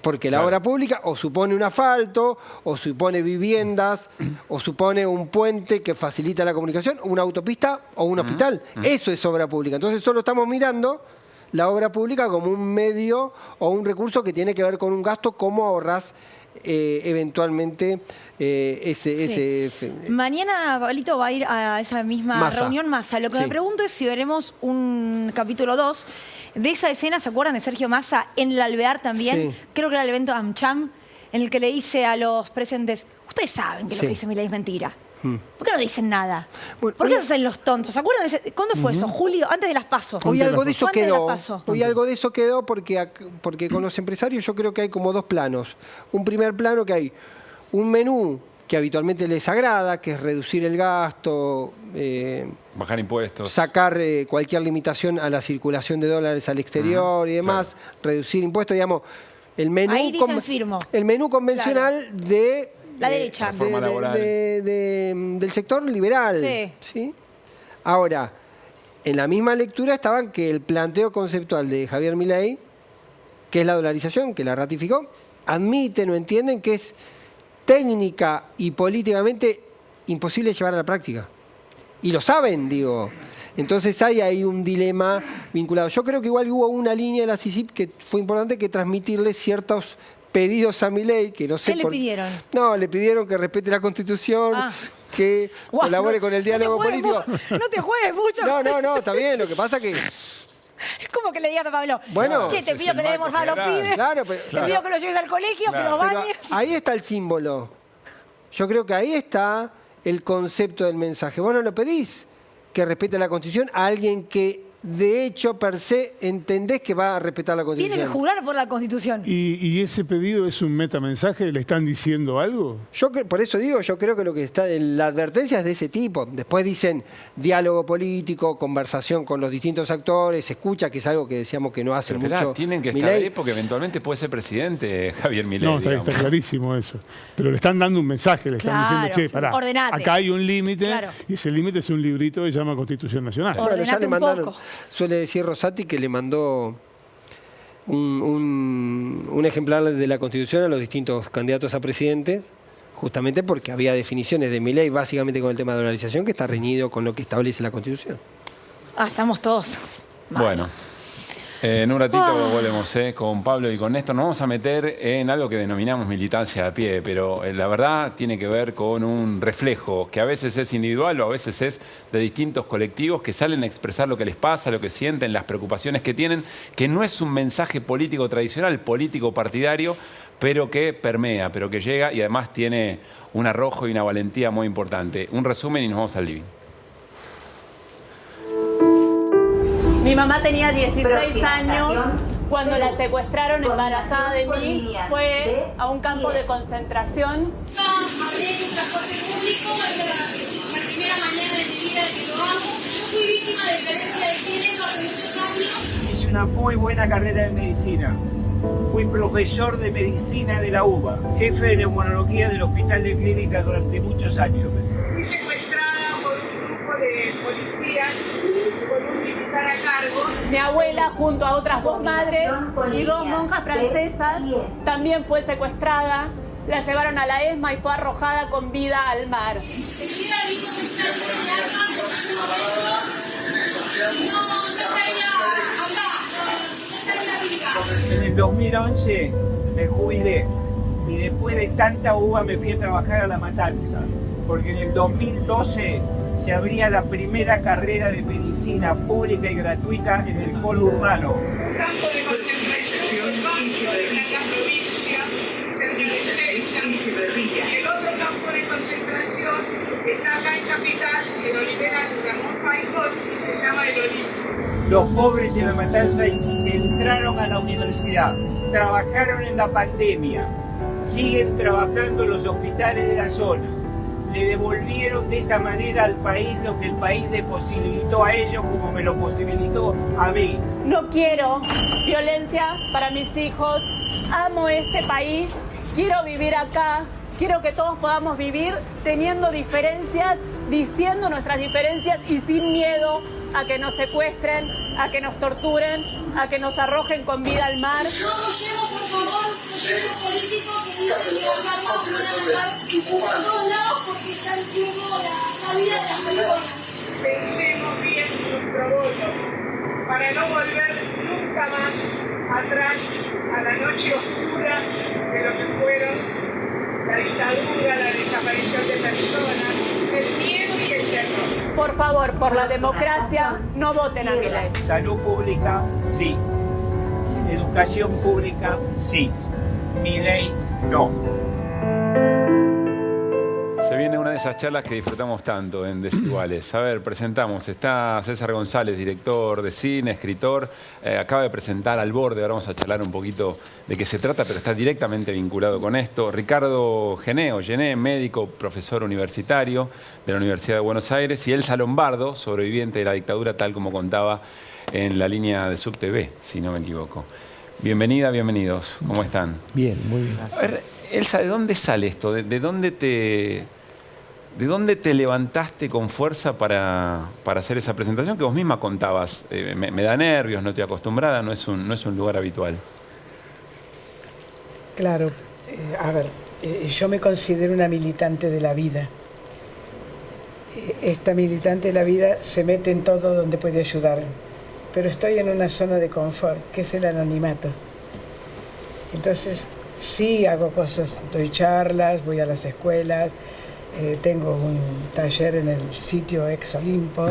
Porque la obra pública o supone un asfalto, o supone viviendas, o supone un puente que facilita la comunicación, una autopista o un hospital. Eso es obra pública. Entonces solo estamos mirando la obra pública como un medio o un recurso que tiene que ver con un gasto, cómo ahorrás eventualmente ese...
Mañana Pablito va a ir a esa misma reunión Massa. Lo que me pregunto es si veremos un capítulo 2 de esa escena, ¿se acuerdan de Sergio Massa en el Alvear también? Creo que era el evento AmCham, en el que le dice a los presentes, ustedes saben que lo que dice Milei es mentira. ¿Por qué no dicen nada? ¿Por qué se hacen los tontos? ¿Se acuerdan de ese? ¿Cuándo fue eso? Julio, antes de las PASO.
Hoy algo de eso quedó. Hoy algo de eso quedó porque con los empresarios yo creo que hay como 2 planos. Un primer plano que hay un menú que habitualmente les agrada, que es reducir el gasto,
bajar impuestos,
sacar cualquier limitación a la circulación de dólares al exterior y demás, reducir impuestos, digamos, el menú, el menú convencional de
la derecha.
Del sector liberal. ¿Sí? Ahora, en la misma lectura estaban que el planteo conceptual de Javier Milei, que es la dolarización, que la ratificó, admiten o entienden que es técnica y políticamente imposible llevar a la práctica. Y lo saben, digo. Entonces hay ahí un dilema vinculado. Yo creo que igual hubo una línea de la CICIP que fue importante, que transmitirle ciertos pedidos a Milei, que no sé
¿Qué le pidieron?
No, le pidieron que respete la Constitución, que colabore con el diálogo político.
No te juegues mucho.
No, está bien. Lo que pasa que...
Es como que le digas a Pablo,
bueno,
che, te pido que le demos a los pibes, te pido que los lleves al colegio, que los bañes.
Ahí está el símbolo. Yo creo que ahí está el concepto del mensaje. Vos no lo pedís que respete la Constitución a alguien que, de hecho, per se, entendés que va a respetar la Constitución.
Tiene que jurar por la Constitución.
¿Y ese pedido es un metamensaje? ¿Le están diciendo algo?
Por eso digo, yo creo que lo que está en la advertencia es de ese tipo. Después dicen diálogo político, conversación con los distintos actores, escucha, que es algo que decíamos que no hace mucho.
Tienen que estar ahí porque eventualmente puede ser presidente Javier Milei.
No, está clarísimo eso. Pero le están dando un mensaje, le están diciendo, che, pará, acá hay un límite, y ese límite es un librito que se llama Constitución Nacional.
Bueno, ya le mandaron. Suele decir Rosati que le mandó un ejemplar de la Constitución a los distintos candidatos a presidente, justamente porque había definiciones de Milei, básicamente con el tema de dolarización, que está reñido con lo que establece la Constitución.
Estamos todos.
Bueno. En un ratito volvemos con Pablo y con Néstor. Nos vamos a meter en algo que denominamos militancia a pie, pero la verdad tiene que ver con un reflejo que a veces es individual o a veces es de distintos colectivos que salen a expresar lo que les pasa, lo que sienten, las preocupaciones que tienen, que no es un mensaje político tradicional, político partidario, pero que permea, pero que llega y además tiene un arrojo y una valentía muy importante. Un resumen y nos vamos al living.
Mi mamá tenía 16 años cuando la secuestraron embarazada de mí. Fue a un campo de concentración.
Hablé en un transporte público, la primera mañana de mi vida que lo hago. Yo fui víctima de violencia de género hace muchos años.
Hice una muy buena carrera de medicina. Fui profesor de medicina de la UBA, jefe de neumonología del Hospital de Clínica durante muchos años. Fui secuestrada por un grupo de policías con un militar a cargo.
Mi abuela, junto a otras dos madres y dos monjas francesas, también fue secuestrada. La llevaron a la ESMA y fue arrojada con vida al mar.
En el 2011 me jubilé y después de tanta uva me fui a trabajar a La Matanza, porque en el 2012 se abría la primera carrera de medicina pública y gratuita en el polo urbano. Un campo de concentración en la provincia, cerca de Ezeiza, y el otro campo de concentración está acá en Capital, en Olivera, Ramón Falcón, y se llama El Olimpo. Los pobres de La Matanza entraron a la universidad, trabajaron en la pandemia, siguen trabajando en los hospitales de la zona. Le devolvieron de esta manera al país lo que el país le posibilitó a ellos como me lo posibilitó a mí.
No quiero violencia para mis hijos. Amo este país. Quiero vivir acá. Quiero que todos podamos vivir teniendo diferencias, diciendo nuestras diferencias y sin miedo a que nos secuestren, a que nos torturen, a que nos arrojen con vida al mar.
No apoyemos, por favor, proyectos políticos que dicen que las armas van a matar por todos lados porque está en tiempo la vida de las personas.
Pensemos bien nuestro voto para no volver nunca más atrás a la noche oscura de lo que fueron la dictadura, la desaparición de personas, el miedo y el terror.
Por favor, por la democracia, no voten a Milei.
Salud pública, sí. Educación pública, sí. Milei, no.
Se viene una de esas charlas que disfrutamos tanto en Desiguales. A ver, presentamos. Está César González, director de cine, escritor. Acaba de presentar Al Borde. Ahora vamos a charlar un poquito de qué se trata, pero está directamente vinculado con esto. Ricardo Gené, médico, profesor universitario de la Universidad de Buenos Aires. Y Elsa Lombardo, sobreviviente de la dictadura, tal como contaba en la línea de SubTV, si no me equivoco. Bienvenida, bienvenidos. ¿Cómo están?
Bien, muy bien.
A ver, Elsa, ¿de dónde sale esto? ¿De dónde te ¿De dónde te levantaste con fuerza para hacer esa presentación que vos misma contabas? Me da nervios, no estoy acostumbrada, no es un lugar habitual.
Claro, a ver, yo me considero una militante de la vida. Esta militante de la vida se mete en todo donde puede ayudar, pero estoy en una zona de confort, que es el anonimato. Entonces, sí hago cosas, doy charlas, voy a las escuelas, tengo un taller en el sitio Ex Olimpo,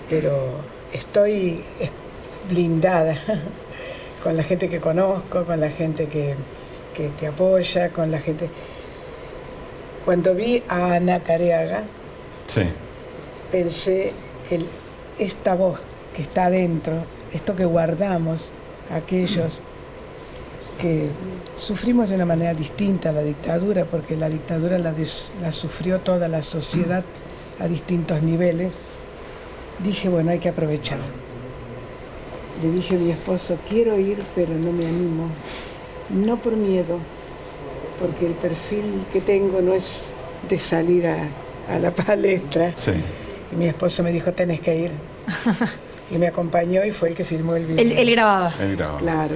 pero estoy blindada con la gente que conozco, con la gente que te apoya, con la gente. Cuando vi a Ana Careaga,
sí,
pensé que esta voz que está adentro, esto que guardamos, aquellos que sufrimos de una manera distinta la dictadura, porque la dictadura la sufrió toda la sociedad a distintos niveles, dije, bueno, hay que aprovechar. Le dije a mi esposo, quiero ir, pero no me animo. No por miedo, porque el perfil que tengo no es de salir a la palestra.
Sí.
Y mi esposo me dijo, tenés que ir. Y me acompañó y fue el que filmó el video.
Él grababa.
Él grababa.
Claro.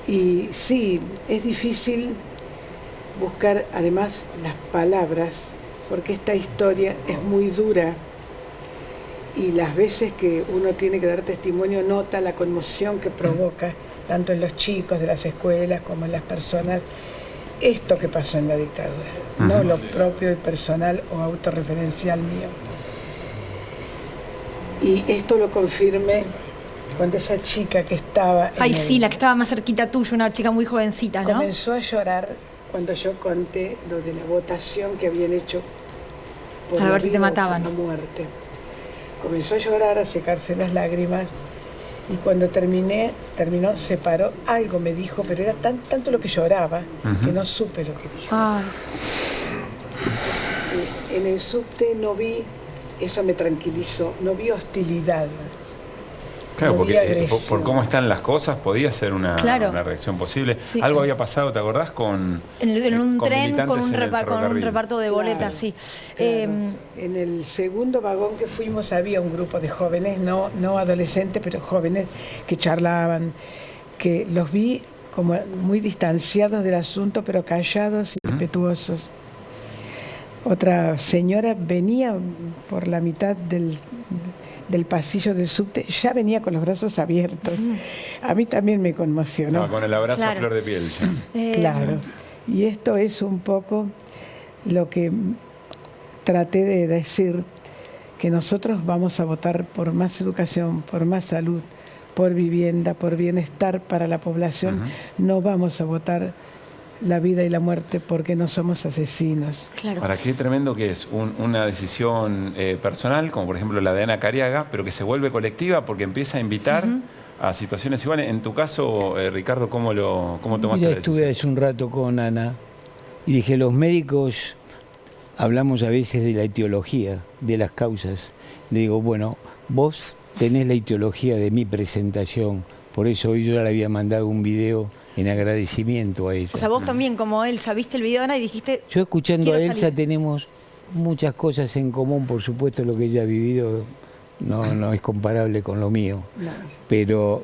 Y sí, es difícil buscar además las palabras, porque esta historia es muy dura. Y las veces que uno tiene que dar testimonio nota la conmoción que provoca, tanto en los chicos de las escuelas como en las personas, esto que pasó en la dictadura, no lo propio y personal o autorreferencial mío. Y esto lo confirmé cuando esa chica que estaba...
Ay, sí, la que estaba más cerquita tuya, una chica muy jovencita, ¿no?
Comenzó a llorar cuando yo conté lo de la votación que habían hecho por
para ver si te
vida o
mataban.
por la muerte. Comenzó a llorar, a secarse las lágrimas, y cuando terminó, se paró, algo me dijo, pero era tanto lo que lloraba que no supe lo que dijo. En el subte no vi, eso me tranquilizó, no vi hostilidad.
Claro,
no vi
porque
agresión.
por cómo están las cosas podía ser una reacción posible.
Sí.
Algo había pasado, ¿te acordás? En
un tren con un reparto de boletas, sí.
Claro. En el segundo vagón que fuimos había un grupo de jóvenes, no adolescentes, pero jóvenes que charlaban, que los vi como muy distanciados del asunto, pero callados y respetuosos. Otra señora venía por la mitad del pasillo del subte, ya venía con los brazos abiertos. A mí también me conmocionó.
Con el abrazo a flor de piel.
Claro. Y esto es un poco lo que traté de decir, que nosotros vamos a votar por más educación, por más salud, por vivienda, por bienestar para la población. No vamos a votar la vida y la muerte porque no somos asesinos.
Claro.
Ahora, qué tremendo que es una decisión personal, como por ejemplo la de Ana Careaga, pero que se vuelve colectiva porque empieza a invitar a situaciones iguales. En tu caso, Ricardo, ¿cómo tomaste la decisión?
Estuve hace un rato con Ana y dije, los médicos hablamos a veces de la etiología, de las causas. Le digo, bueno, vos tenés la etiología de mi presentación, por eso hoy yo ya le había mandado un video en agradecimiento a ella.
O sea, vos también, como Elsa, viste el video de Ana y dijiste...
Yo escuchando a Elsa
salir.
tenemos muchas cosas en común, por supuesto lo que ella ha vivido no es comparable con lo mío.
No.
Pero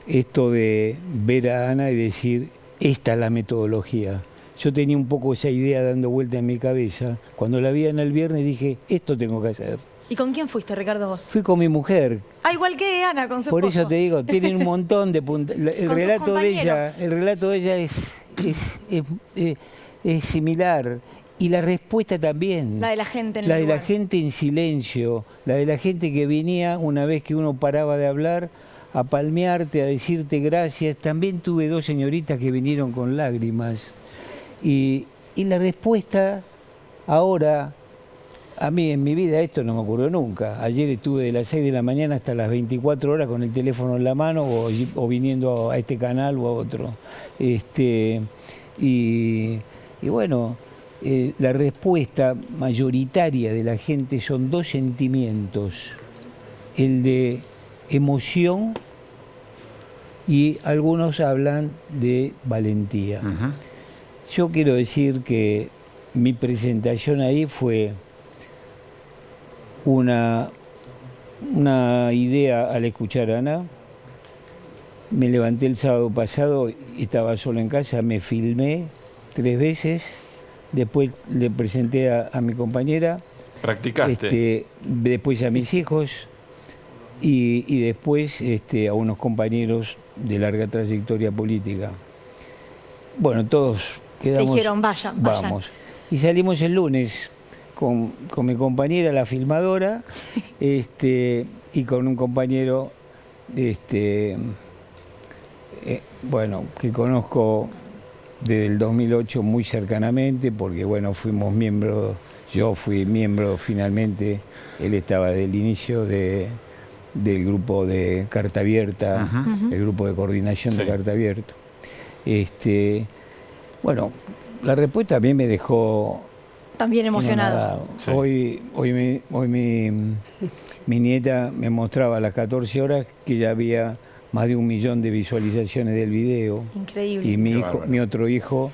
esto de ver a Ana y decir, esta es la metodología. Yo tenía un poco esa idea dando vuelta en mi cabeza. Cuando la vi en el viernes dije, esto tengo que hacer.
¿Y con quién fuiste, Ricardo, vos?
Fui con mi mujer.
Ah, igual que Ana, con su
Por
esposo.
eso te digo, tienen un montón de puntos. El relato de ella es similar. Y la respuesta también.
La de la gente en el
La de
lugar.
la gente en silencio. La de la gente que venía una vez que uno paraba de hablar a palmearte, a decirte gracias. También tuve dos señoritas que vinieron con lágrimas. Y la respuesta ahora... A mí en mi vida esto no me ocurrió nunca. Ayer estuve de las 6 de la mañana hasta las 24 horas con el teléfono en la mano o viniendo a este canal o a otro. Y bueno, la respuesta mayoritaria de la gente son dos sentimientos. El de emoción y algunos hablan de valentía. Yo quiero decir que mi presentación ahí fue una idea al escuchar a Ana. Me levanté el sábado pasado y estaba solo en casa, me filmé 3 veces, después le presenté a mi compañera.
¿Practicaste?
Después a mis hijos y después a unos compañeros de larga trayectoria política. Bueno, todos quedamos...
Se dijeron, vayan.
Vamos. Y salimos el lunes con mi compañera, la filmadora, y con un compañero, bueno, que conozco desde el 2008 muy cercanamente, porque bueno, fuimos miembros, yo fui miembro finalmente, él estaba del inicio del grupo de Carta Abierta, el grupo de coordinación de Carta Abierta. Bueno, la respuesta a mí me dejó
también emocionado.
Sí. Hoy mi nieta me mostraba a las 14 horas que ya había más de 1 millón de visualizaciones del video.
Increíble.
Y mi otro hijo,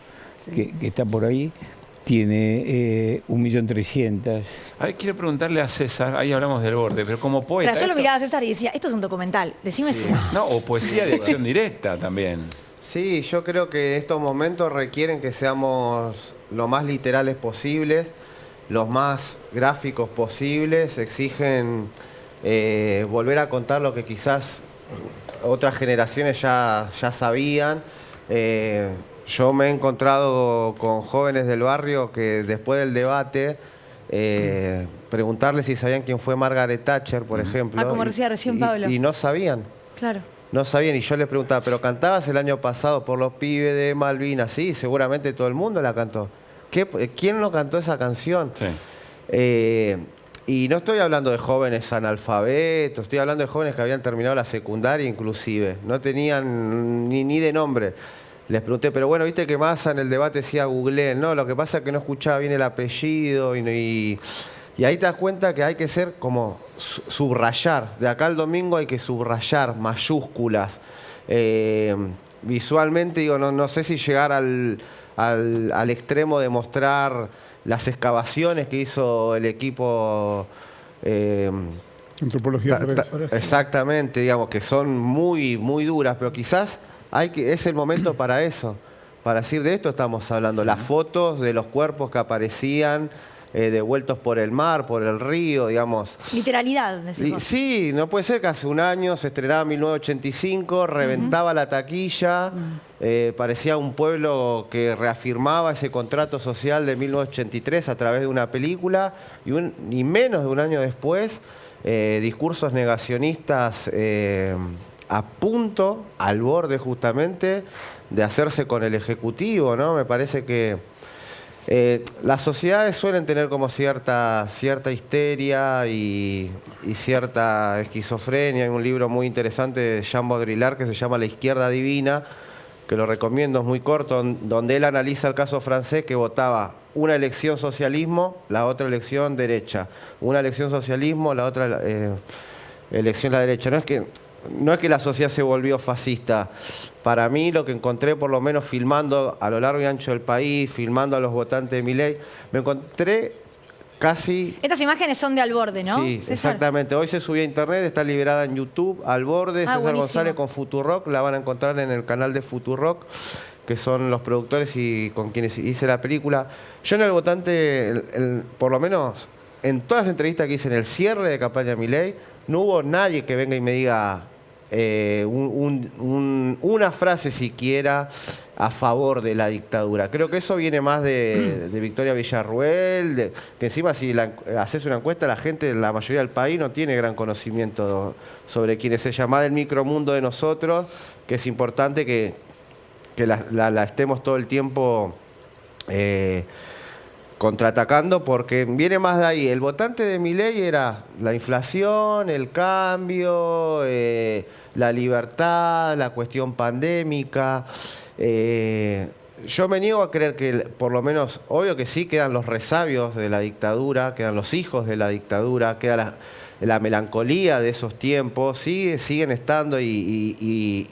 que está por ahí, tiene 1.300.000.
A ver, quiero preguntarle a César, ahí hablamos del borde, pero como poeta...
Yo lo miraba a César y decía, esto es un documental, decime si no.
No, o poesía de acción directa también.
Sí, yo creo que estos momentos requieren que seamos lo más literales posibles, los más gráficos posibles, exigen volver a contar lo que quizás otras generaciones ya sabían. Yo me he encontrado con jóvenes del barrio que después del debate preguntarles si sabían quién fue Margaret Thatcher, por ejemplo.
Como decía recién Pablo.
Y no sabían.
Claro.
No sabían, y yo les preguntaba, ¿pero cantabas el año pasado por los pibes de Malvinas? Sí, seguramente todo el mundo la cantó. ¿Quién no cantó esa canción?
Sí.
Y no estoy hablando de jóvenes analfabetos, estoy hablando de jóvenes que habían terminado la secundaria inclusive, no tenían ni de nombre. Les pregunté, pero bueno, viste que Massa en el debate decía googleen, ¿no? Lo que pasa es que no escuchaba bien el apellido y ahí te das cuenta que hay que ser como subrayar. De acá al domingo hay que subrayar, mayúsculas. Visualmente, digo, no sé si llegar al extremo de mostrar las excavaciones que hizo el equipo...
Antropología forense.
Exactamente, digamos, que son muy duras, pero quizás es el momento para eso. Para decir de esto estamos hablando. Las fotos de los cuerpos que aparecían... devueltos por el mar, por el río, digamos.
Literalidad, decimos.
Sí, no puede ser que hace un año se estrenaba en 1985, reventaba la taquilla, parecía un pueblo que reafirmaba ese contrato social de 1983 a través de una película y menos de un año después, discursos negacionistas a punto, al borde justamente, de hacerse con el Ejecutivo, ¿no? Me parece que las sociedades suelen tener como cierta histeria y cierta esquizofrenia. Hay un libro muy interesante de Jean Baudrillard que se llama La izquierda divina, que lo recomiendo, es muy corto, donde él analiza el caso francés que votaba una elección socialismo, la otra elección derecha. Una elección socialismo, la otra elección la derecha. No es que la sociedad se volvió fascista. Para mí lo que encontré, por lo menos filmando a lo largo y ancho del país, filmando a los votantes de Milei, me encontré casi...
Estas imágenes son de Al Borde, ¿no?
Sí,
César.
exactamente. Hoy se subió a internet, está liberada en YouTube, Al Borde, César
buenísimo.
González con Futurock, la van a encontrar en el canal de Futurock, que son los productores y con quienes hice la película. Yo en el votante, por lo menos en todas las entrevistas que hice en el cierre de campaña de Milei, no hubo nadie que venga y me diga una frase siquiera a favor de la dictadura. Creo que eso viene más de Victoria Villarruel, que encima si haces una encuesta, la gente, la mayoría del país no tiene gran conocimiento sobre quién es ella, más del micromundo de nosotros, que es importante que la estemos todo el tiempo contraatacando, porque viene más de ahí. El votante de Milei era la inflación, el cambio, la libertad, la cuestión pandémica. Yo me niego a creer que, por lo menos, obvio que sí, quedan los resabios de la dictadura, quedan los hijos de la dictadura, queda la melancolía de esos tiempos, siguen estando y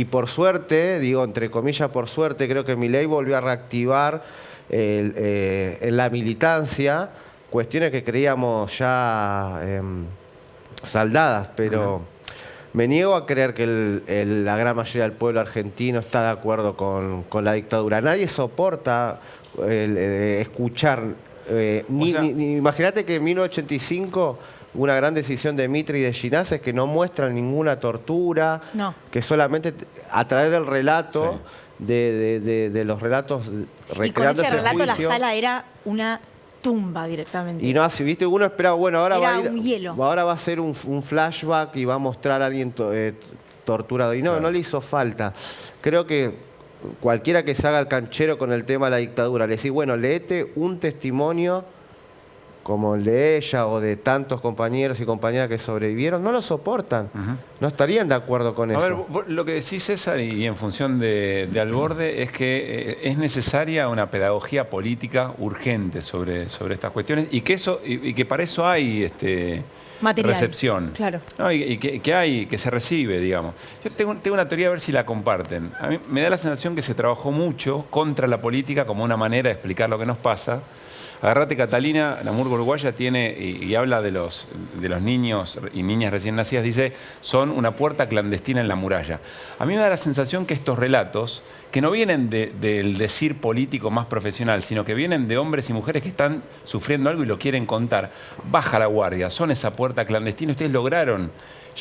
por suerte, digo entre comillas por suerte, creo que Milei volvió a reactivar en la militancia cuestiones que creíamos ya saldadas, pero me niego a creer que la gran mayoría del pueblo argentino está de acuerdo con la dictadura. Nadie soporta escuchar, imagínate que en 1985 una gran decisión de Mitre y de Ginás es que no muestran ninguna tortura, que solamente a través del relato, de los relatos recreando ese juicio.
Y con ese relato la sala era una tumba directamente.
Y no así, viste, uno esperaba, bueno, ahora
era un hielo.
Ahora va a ser un flashback y va a mostrar a alguien torturado. Y no le hizo falta. Creo que cualquiera que se haga el canchero con el tema de la dictadura, le decís, bueno, léete un testimonio como el de ella o de tantos compañeros y compañeras que sobrevivieron, no lo soportan. No estarían de acuerdo con eso.
A ver, lo que decís, César, y en función de Alborde, es que es necesaria una pedagogía política urgente sobre estas cuestiones y que para eso hay
material,
recepción.
Claro.
¿No? Y que se recibe, digamos. Yo tengo una teoría, a ver si la comparten. A mí me da la sensación que se trabajó mucho contra la política como una manera de explicar lo que nos pasa. Agarrate, Catalina, la murga uruguaya tiene, y habla de los niños y niñas recién nacidas, dice, son una puerta clandestina en la muralla. A mí me da la sensación que estos relatos, que no vienen del decir político más profesional, sino que vienen de hombres y mujeres que están sufriendo algo y lo quieren contar, baja la guardia, son esa puerta clandestina. Ustedes lograron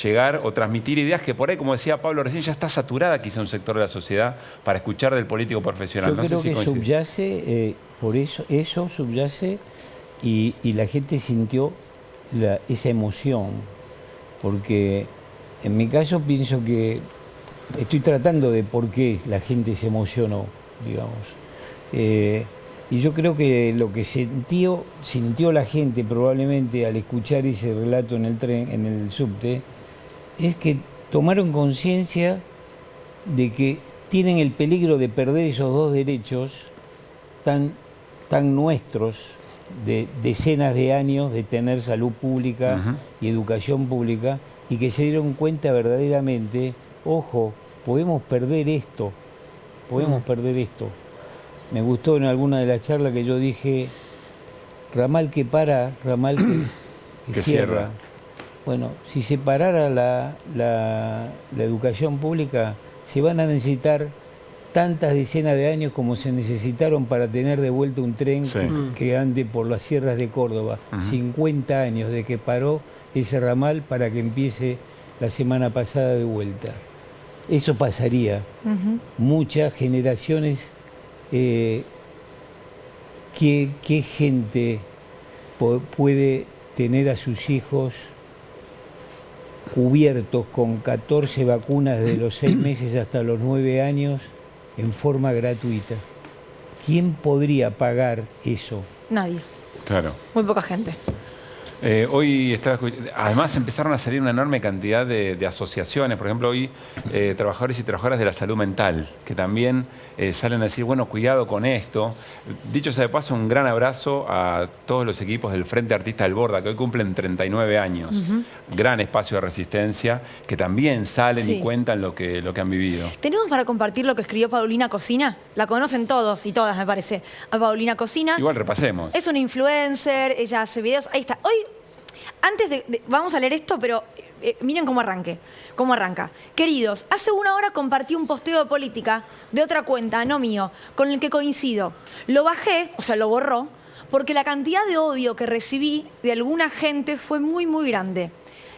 llegar o transmitir ideas que por ahí, como decía Pablo recién, ya está saturada quizá un sector de la sociedad para escuchar del político profesional.
Yo creo que subyace, por eso subyace y la gente sintió esa emoción, porque en mi caso pienso que estoy tratando de por qué la gente se emocionó, digamos. Y yo creo que lo que sintió la gente probablemente al escuchar ese relato en el tren, en el subte, es que tomaron conciencia de que tienen el peligro de perder esos dos derechos tan nuestros, de decenas de años de tener salud pública y educación pública, y que se dieron cuenta verdaderamente, ojo, podemos perder esto. Me gustó en alguna de las charlas que yo dije, ramal que para, ramal que cierra. Bueno, si se parara la educación pública, se van a necesitar tantas decenas de años como se necesitaron para tener de vuelta un tren que ande por las sierras de Córdoba. 50 años de que paró ese ramal para que empiece la semana pasada de vuelta. Eso pasaría. Muchas generaciones. ¿Qué gente puede tener a sus hijos cubiertos con 14 vacunas de los 6 meses hasta los 9 años en forma gratuita? ¿Quién podría pagar eso?
Nadie.
Claro.
Muy poca gente.
Hoy además empezaron a salir una enorme cantidad de asociaciones, por ejemplo hoy trabajadores y trabajadoras de la salud mental, que también salen a decir, bueno, cuidado con esto. Dicho sea de paso, un gran abrazo a todos los equipos del Frente Artista del Borda, que hoy cumplen 39 años. Gran espacio de resistencia, que también salen y cuentan lo que han vivido.
¿Tenemos para compartir lo que escribió Paulina Cocina? La conocen todos y todas, me parece, a Paulina Cocina.
Igual repasemos.
Es una influencer, ella hace videos, ahí está. Hoy, antes vamos a leer esto, pero miren cómo arranca. Queridos, hace una hora compartí un posteo de política de otra cuenta, no mío, con el que coincido. Lo bajé, o sea, lo borró, porque la cantidad de odio que recibí de alguna gente fue muy, muy grande.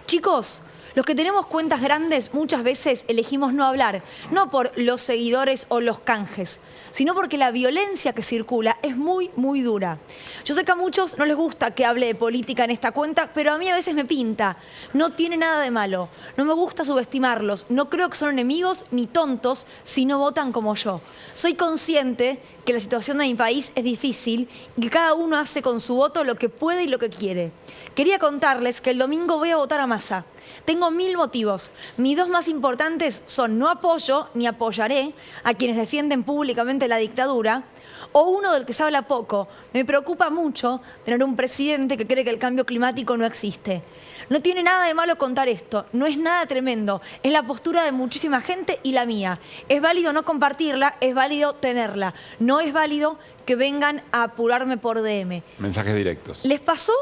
Chicos, los que tenemos cuentas grandes muchas veces elegimos no hablar, no por los seguidores o los canjes, sino porque la violencia que circula es muy, muy dura. Yo sé que a muchos no les gusta que hable de política en esta cuenta, pero a mí a veces me pinta. No tiene nada de malo. No me gusta subestimarlos. No creo que son enemigos ni tontos si no votan como yo. Soy consciente que la situación de mi país es difícil y que cada uno hace con su voto lo que puede y lo que quiere. Quería contarles que el domingo voy a votar a Massa. Tengo 1000 motivos. Mis dos más importantes son no apoyo ni apoyaré a quienes defienden públicamente la dictadura, o uno del que se habla poco. Me preocupa mucho tener un presidente que cree que el cambio climático no existe. No tiene nada de malo contar esto, no es nada tremendo, es la postura de muchísima gente y la mía. Es válido no compartirla, es válido tenerla. No es válido que vengan a apurarme por DM.
Mensajes directos.
¿Les pasó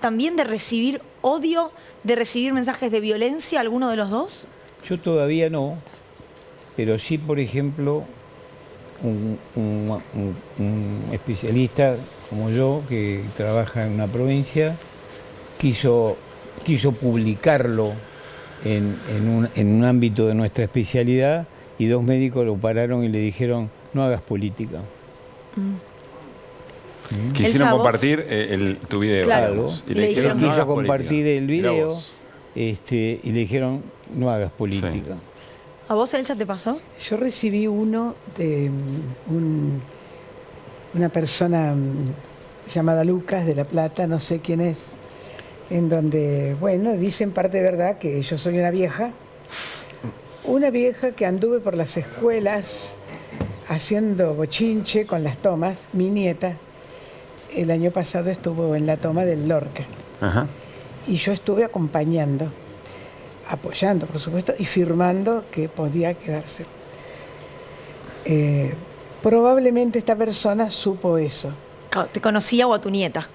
también de recibir odio, de recibir mensajes de violencia, alguno de los dos?
Yo todavía no, pero sí, por ejemplo, un especialista como yo, que trabaja en una provincia, quiso publicarlo en un ámbito de nuestra especialidad y 2 médicos lo pararon y le dijeron, no hagas política.
Quisieron compartir tu video.
Claro,
y le dijeron, no hagas
compartir
política.
el video y le dijeron, no hagas política. Sí.
¿A vos, Elsa, te pasó?
Yo recibí uno de una persona llamada Lucas de La Plata, no sé quién es, en donde, bueno, dicen parte de verdad que yo soy una vieja que anduve por las escuelas haciendo bochinche con las tomas. Mi nieta el año pasado estuvo en la toma del Lorca.
Ajá.
Y yo estuve acompañando, apoyando, por supuesto, y firmando que podía quedarse. Probablemente esta persona supo eso.
¿Te conocía o a tu nieta?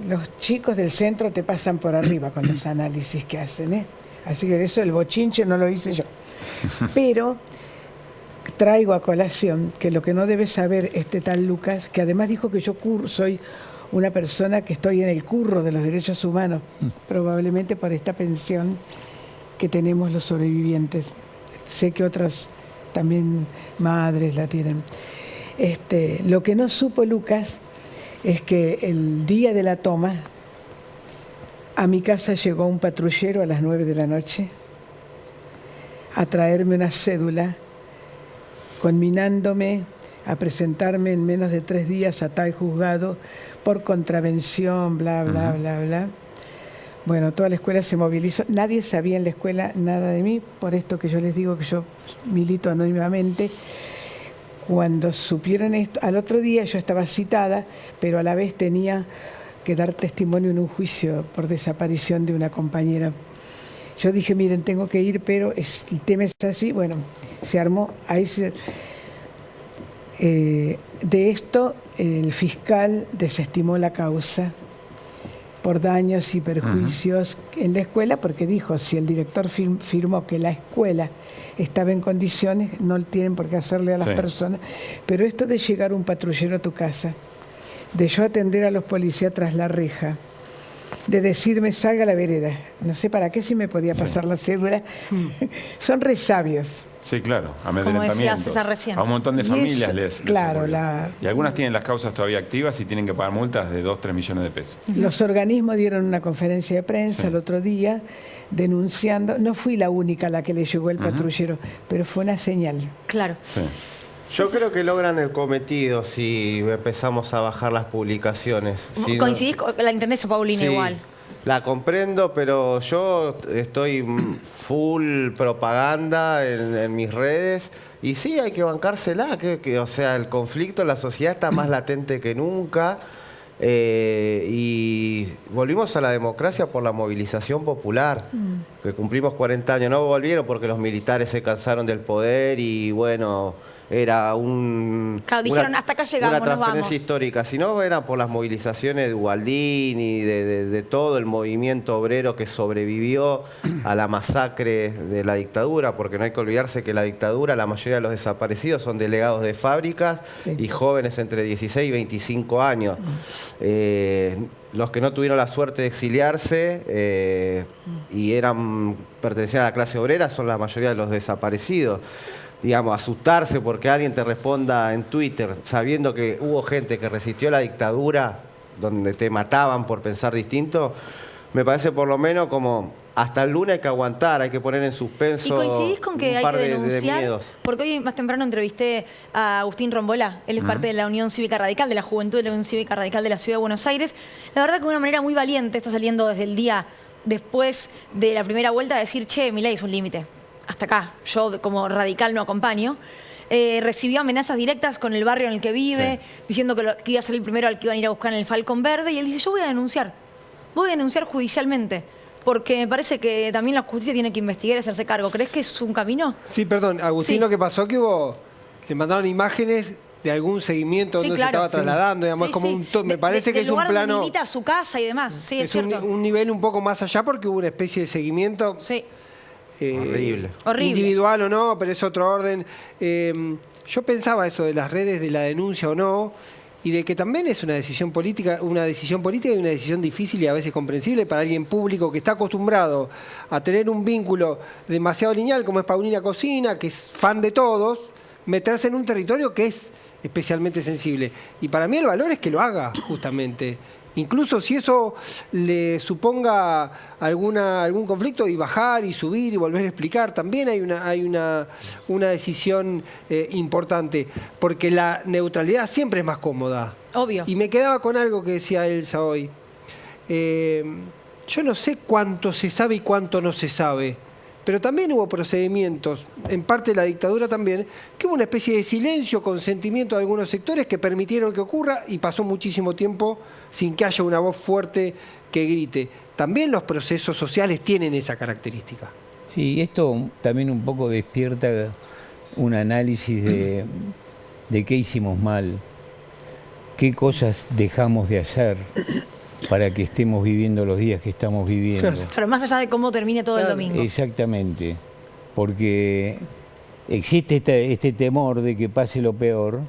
Los chicos del centro te pasan por arriba con los análisis que hacen, ¿eh? Así que eso, el bochinche, no lo hice yo. Pero traigo a colación que lo que no debe saber este tal Lucas, que además dijo que yo soy una persona que estoy en el curro de los derechos humanos, probablemente por esta pensión que tenemos los sobrevivientes. Sé que otras también madres la tienen. Lo que no supo Lucas es que el día de la toma a mi casa llegó un patrullero a las 9 de la noche a traerme una cédula conminándome a presentarme en menos de 3 días a tal juzgado por contravención, bla, bla, bla, bla. Bueno, toda la escuela se movilizó. Nadie sabía en la escuela nada de mí, por esto que yo les digo que yo milito anónimamente. Cuando supieron esto, al otro día yo estaba citada, pero a la vez tenía que dar testimonio en un juicio por desaparición de una compañera. Yo dije, miren, tengo que ir, pero el tema es así. Bueno, se armó. Ahí de esto, el fiscal desestimó la causa por daños y perjuicios en la escuela, porque dijo, si el director firmó que la escuela estaba en condiciones, no tienen por qué hacerle a las personas. Pero esto de llegar un patrullero a tu casa, de yo atender a los policías tras la reja, de decirme salga a la vereda, no sé para qué si me podía pasar la cédula, son resabios.
Sí, claro,
Como decía
amedrentamientos.
César recién.
A un montón de familias les
claro,
ocurrió. Y algunas tienen las causas todavía activas y tienen que pagar multas de 2-3 millones de pesos.
Los organismos dieron una conferencia de prensa el otro día denunciando, no fui la única a la que le llegó el patrullero, pero fue una señal.
Claro.
Sí.
Yo creo que logran el cometido si empezamos a bajar las publicaciones. Si
¿Coincidís con la intendencia Paulina igual?
La comprendo, pero yo estoy full propaganda en mis redes y sí, hay que bancársela. O sea, el conflicto en la sociedad está más latente que nunca. Y volvimos a la democracia por la movilización popular, que cumplimos 40 años. No volvieron porque los militares se cansaron del poder y bueno, era
dijeron, hasta acá llegamos,
una transferencia histórica, sino era por las movilizaciones de Ubaldín y de todo el movimiento obrero que sobrevivió a la masacre de la dictadura, porque no hay que olvidarse que la dictadura, la mayoría de los desaparecidos son delegados de fábricas y jóvenes entre 16 y 25 años. Los que no tuvieron la suerte de exiliarse y pertenecían a la clase obrera son la mayoría de los desaparecidos. Digamos, asustarse porque alguien te responda en Twitter sabiendo que hubo gente que resistió la dictadura donde te mataban por pensar distinto, me parece por lo menos como hasta el lunes hay que aguantar, hay que poner en suspenso.
¿Y coincidís con que
un
hay
par
que
de
denunciar?
miedos.
Porque hoy más temprano entrevisté a Agustín Rombolá, él es parte de la Unión Cívica Radical, de la Juventud de la Unión Cívica Radical de la Ciudad de Buenos Aires. La verdad que de una manera muy valiente está saliendo desde el día después de la primera vuelta a decir, che, Milei es un límite. Hasta acá, yo como radical no acompaño. recibió amenazas directas con el barrio en el que vive, diciendo que iba a ser el primero al que iban a ir a buscar en el Falcón Verde, y él dice, yo voy a denunciar judicialmente, porque me parece que también la justicia tiene que investigar y hacerse cargo. ¿Crees que es un camino?
Sí, perdón, Agustín,
Sí.
lo que pasó que le mandaron imágenes de algún seguimiento donde se estaba trasladando, digamos, como me parece que es un plano...
Milita su casa y demás, sí, es cierto.
un nivel un poco más allá porque hubo una especie de seguimiento...
Horrible.
Individual o no, pero es otro orden. Yo pensaba eso de las redes, de la denuncia o no, y de que también es una decisión política y una decisión difícil y a veces comprensible para alguien público que está acostumbrado a tener un vínculo demasiado lineal, como es Paulina Cocina, que es fan de todos, meterse en un territorio que es especialmente sensible. Y para mí el valor es que lo haga, justamente. Incluso si eso le suponga algún conflicto, y bajar y subir y volver a explicar, también hay una decisión importante, porque la neutralidad siempre es más cómoda.
Obvio.
Y me quedaba con algo que decía Elsa hoy. Yo no sé cuánto se sabe y cuánto no se sabe, pero también hubo procedimientos, en parte de la dictadura también, que hubo una especie de silencio, consentimiento de algunos sectores que permitieron que ocurra, y pasó muchísimo tiempo sin que haya una voz fuerte que grite. También los procesos sociales tienen esa característica.
Sí, esto también un poco despierta un análisis de qué hicimos mal, qué cosas dejamos de hacer para que estemos viviendo los días que estamos viviendo.
Pero más allá de cómo termine todo el domingo.
Exactamente, porque existe este temor de que pase lo peor,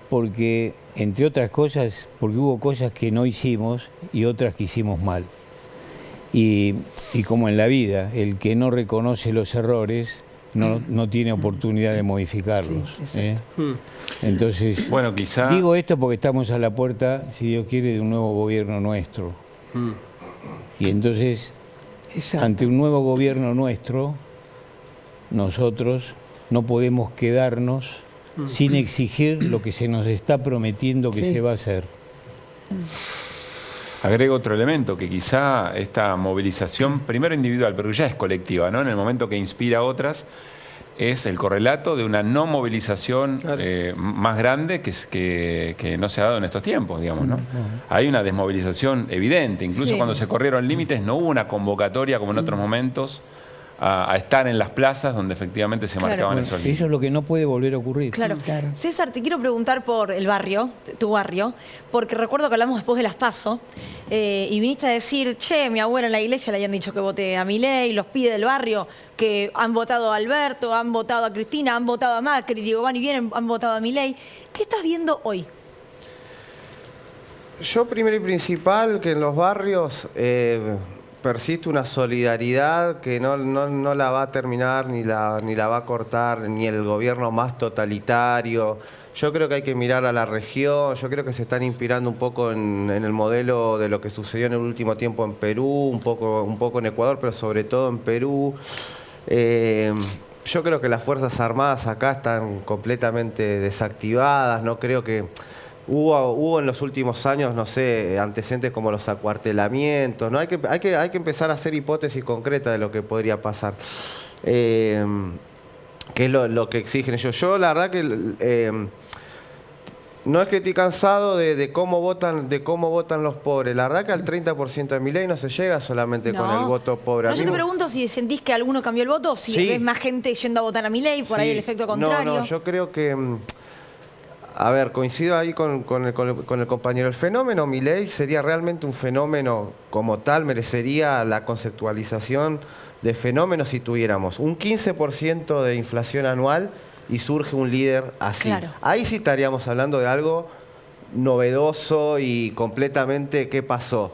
porque, entre otras cosas, porque hubo cosas que no hicimos y otras que hicimos mal. Y como en la vida, el que no reconoce los errores no tiene oportunidad de modificarlos. Entonces,
bueno, quizá...
digo esto porque estamos a la puerta, si Dios quiere, de un nuevo gobierno nuestro. Y entonces, ante un nuevo gobierno nuestro, nosotros no podemos quedarnos sin exigir lo que se nos está prometiendo que se va a hacer.
Agrego otro elemento, que quizá esta movilización, primero individual, pero ya es colectiva, ¿no? En el momento que inspira a otras, es el correlato de una no movilización más grande que no se ha dado en estos tiempos, digamos, ¿no? Hay una desmovilización evidente, incluso cuando se corrieron límites no hubo una convocatoria como en otros momentos a estar en las plazas donde efectivamente se marcaban esos límites.
Eso es lo que no puede volver a ocurrir.
Claro. César, te quiero preguntar por el barrio, tu barrio, porque recuerdo que hablamos después de las PASO y viniste a decir, che, mi abuela en la iglesia le habían dicho que voté a Milei, los pibes del barrio que han votado a Alberto, han votado a Cristina, han votado a Macri, digo, van y vienen, han votado a Milei. ¿Qué estás viendo hoy?
Yo primero y principal que en los barrios persiste una solidaridad que no la va a terminar ni la va a cortar ni el gobierno más totalitario. Yo creo que hay que mirar a la región, yo creo que se están inspirando un poco en el modelo de lo que sucedió en el último tiempo en Perú, un poco en Ecuador, pero sobre todo en Perú. Yo creo que las Fuerzas Armadas acá están completamente desactivadas, no creo que... Hubo en los últimos años, no sé, antecedentes como los acuartelamientos, ¿no? Hay que empezar a hacer hipótesis concretas de lo que podría pasar. ¿Qué es lo que exigen ellos? Yo la verdad que no es que estoy cansado de cómo votan los pobres. La verdad que al 30% de Milei no se llega solamente con el voto pobre.
No, yo te pregunto si sentís que alguno cambió el voto, si ves más gente yendo a votar a Milei, por ahí el efecto contrario.
No, yo creo que... A ver, coincido ahí con el compañero. El fenómeno Milei sería realmente un fenómeno como tal, merecería la conceptualización de fenómeno si tuviéramos un 15% de inflación anual y surge un líder así. Claro. Ahí sí estaríamos hablando de algo novedoso y completamente ¿qué pasó?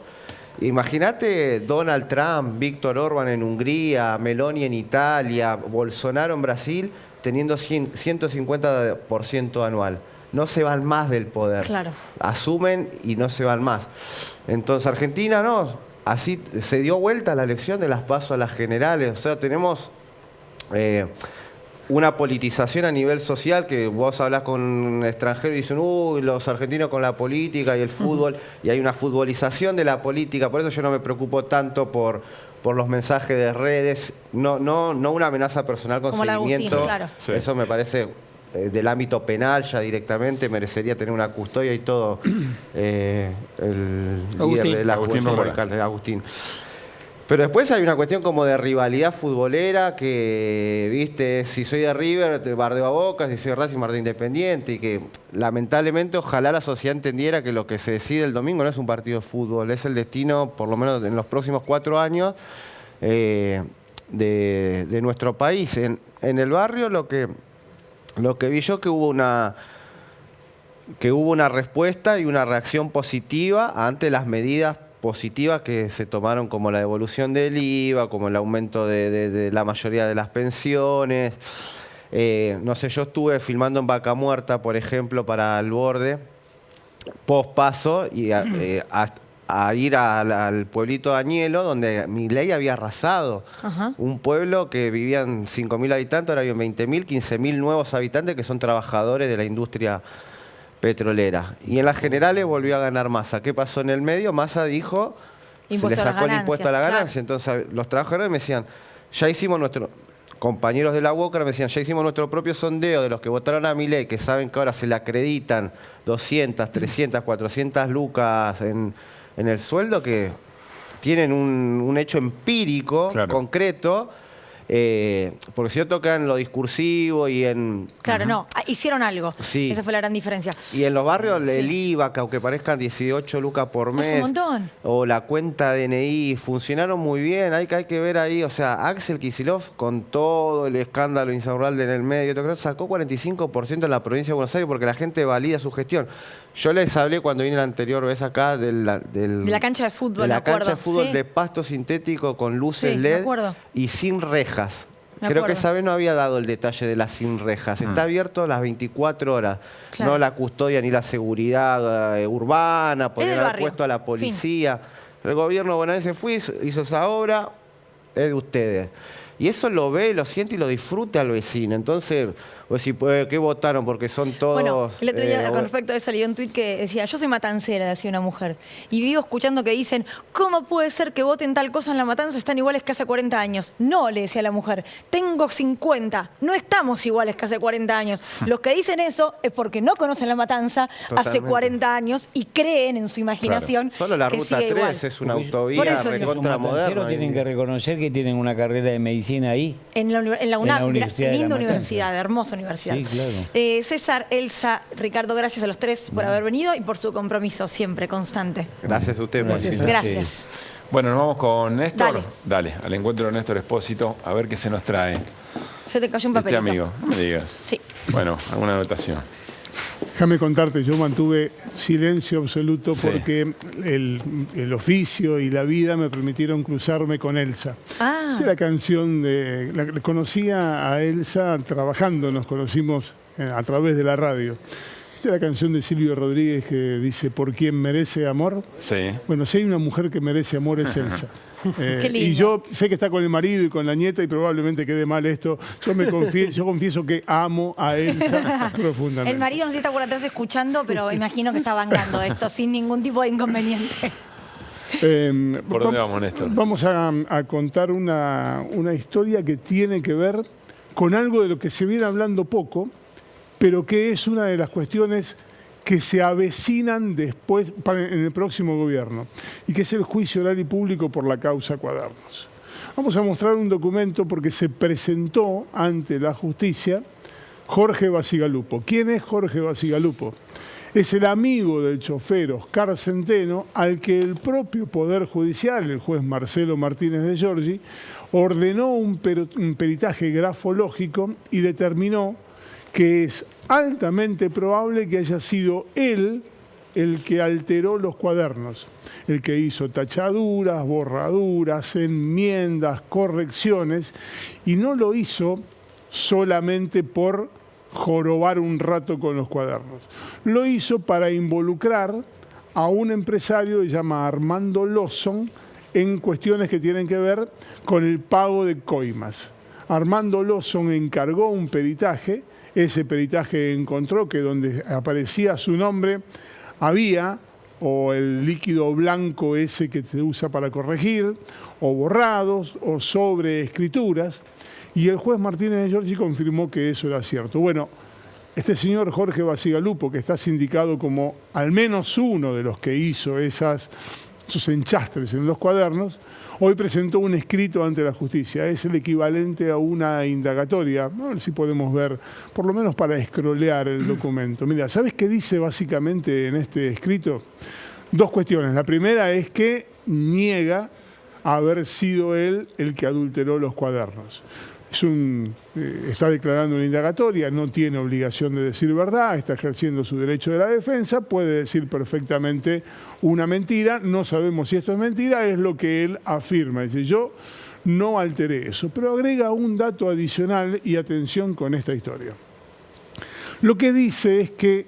Imagínate Donald Trump, Víctor Orbán en Hungría, Meloni en Italia, Bolsonaro en Brasil, teniendo 150% anual. No se van más del poder. Claro. Asumen y no se van más. Entonces Argentina no, así se dio vuelta la elección de las PASO a las generales. O sea, tenemos una politización a nivel social que vos hablas con un extranjero y dicen, uy, los argentinos con la política y el fútbol, y hay una futbolización de la política. Por eso yo no me preocupo tanto por los mensajes de redes, no una amenaza personal con como seguimiento. Agustín, claro. Eso me parece del ámbito penal ya directamente, merecería tener una custodia y todo, el líder de la Agustín Radical, Agustín. Pero después hay una cuestión como de rivalidad futbolera que, viste, si soy de River, te bardeo a Boca, si soy de Racing, bardeo Independiente, y que lamentablemente ojalá la sociedad entendiera que lo que se decide el domingo no es un partido de fútbol, es el destino, por lo menos en los próximos 4 años, de nuestro país. En el barrio lo que vi yo que hubo una respuesta y una reacción positiva ante las medidas positivas que se tomaron, como la devolución del IVA, como el aumento de la mayoría de las pensiones. No sé, yo estuve filmando en Vaca Muerta, por ejemplo, para El Borde, post-paso, y a ir al pueblito de Añelo, donde Milei había arrasado. Un pueblo que vivían 5.000 habitantes, ahora viven 20.000, 15.000 nuevos habitantes que son trabajadores de la industria petrolera. Y en las generales volvió a ganar Massa. ¿Qué pasó en el medio? Massa dijo, se le sacó el impuesto a la ganancia. Claro. Entonces los trabajadores me decían, ya hicimos nuestro... Compañeros de la UOCRA me decían, ya hicimos nuestro propio sondeo de los que votaron a Milei, que saben que ahora se le acreditan 200, 300, 400 lucas en el sueldo, que tienen un hecho empírico, concreto, porque si no tocan lo discursivo y en...
Claro, no, hicieron algo.
Sí.
Esa fue la gran diferencia.
Y en los barrios el IVA, que aunque parezcan 18 lucas por mes,
es un montón.
O la cuenta DNI, funcionaron muy bien. Hay que ver ahí, o sea, Axel Kicillof, con todo el escándalo Insaurralde en el medio, creo, sacó 45% en la provincia de Buenos Aires porque la gente valida su gestión. Yo les hablé cuando vine la anterior vez acá de la
cancha de fútbol,
de la cancha de fútbol de pasto sintético con luces LED y sin rejas. Creo que esa vez no había dado el detalle de las sin rejas. Está abierto las 24 horas. Claro. No la custodia ni la seguridad urbana, podrían haber puesto a la policía. El gobierno bonaerense hizo esa obra, es de ustedes. Y eso lo ve, lo siente y lo disfruta al vecino. Entonces, pues si ¿qué votaron? Porque son todos...
Bueno, el otro día con respecto a eso leí un tuit que decía, yo soy matancera, decía una mujer. Y vivo escuchando que dicen, ¿cómo puede ser que voten tal cosa en La Matanza? Están iguales que hace 40 años. No, le decía la mujer, tengo 50. No estamos iguales que hace 40 años. Los que dicen eso es porque no conocen La Matanza hace 40 años y creen en su imaginación.
Claro. Solo la Ruta 3 es una autovía recontra moderna.
Tienen que reconocer que tienen una carrera de medicina ahí.
En la UNAM, linda universidad, hermosa universidad.
Sí, claro.
César, Elsa, Ricardo, gracias a los tres por haber venido y por su compromiso siempre, constante.
Gracias a usted.
Gracias.
Bueno, nos vamos con Néstor. Dale, al encuentro de Néstor Espósito, a ver qué se nos trae.
Se te cayó un papelito.
Amigo, no me digas.
Sí.
Bueno, alguna anotación.
Déjame contarte, yo mantuve silencio absoluto porque el oficio y la vida me permitieron cruzarme con Elsa. Esta es la canción la conocía a Elsa trabajando, nos conocimos a través de la radio. Esta es la canción de Silvio Rodríguez que dice, ¿por quién merece amor?
Sí.
Bueno, si hay una mujer que merece amor es Elsa. Y yo sé que está con el marido y con la nieta y probablemente quede mal esto. Yo confieso que amo a Elsa profundamente.
El marido no sé si está por atrás escuchando, pero imagino que está bancando esto sin ningún tipo de inconveniente.
¿Por dónde vamos, Néstor?
Vamos a contar una historia que tiene que ver con algo de lo que se viene hablando poco, pero que es una de las cuestiones que se avecinan después en el próximo gobierno, y que es el juicio oral y público por la causa Cuadernos. Vamos a mostrar un documento porque se presentó ante la justicia Jorge Bacigalupo. ¿Quién es Jorge Bacigalupo? Es el amigo del chofer Oscar Centeno, al que el propio Poder Judicial, el juez Marcelo Martínez de Giorgi, ordenó un peritaje grafológico y determinó que es altamente probable que haya sido él el que alteró los cuadernos, el que hizo tachaduras, borraduras, enmiendas, correcciones, y no lo hizo solamente por jorobar un rato con los cuadernos. Lo hizo para involucrar a un empresario que se llama Armando Lawson en cuestiones que tienen que ver con el pago de coimas. Armando Lawson encargó un peritaje. Ese peritaje encontró que donde aparecía su nombre había o el líquido blanco ese que se usa para corregir, o borrados, o sobreescrituras, y el juez Martínez de Giorgi confirmó que eso era cierto. Bueno, Este señor Jorge Bacigalupo, que está sindicado como al menos uno de los que hizo esos enchastres en los cuadernos, hoy presentó un escrito ante la justicia. Es el equivalente a una indagatoria. A ver si podemos ver, por lo menos para escrolear el documento. Mira, ¿sabes qué dice básicamente en este escrito? Dos cuestiones. La primera es que niega haber sido él el que adulteró los cuadernos. Está declarando una indagatoria, no tiene obligación de decir verdad, está ejerciendo su derecho de la defensa, puede decir perfectamente una mentira, no sabemos si esto es mentira, es lo que él afirma. Dice, yo no alteré eso, pero agrega un dato adicional y atención con esta historia. Lo que dice es que,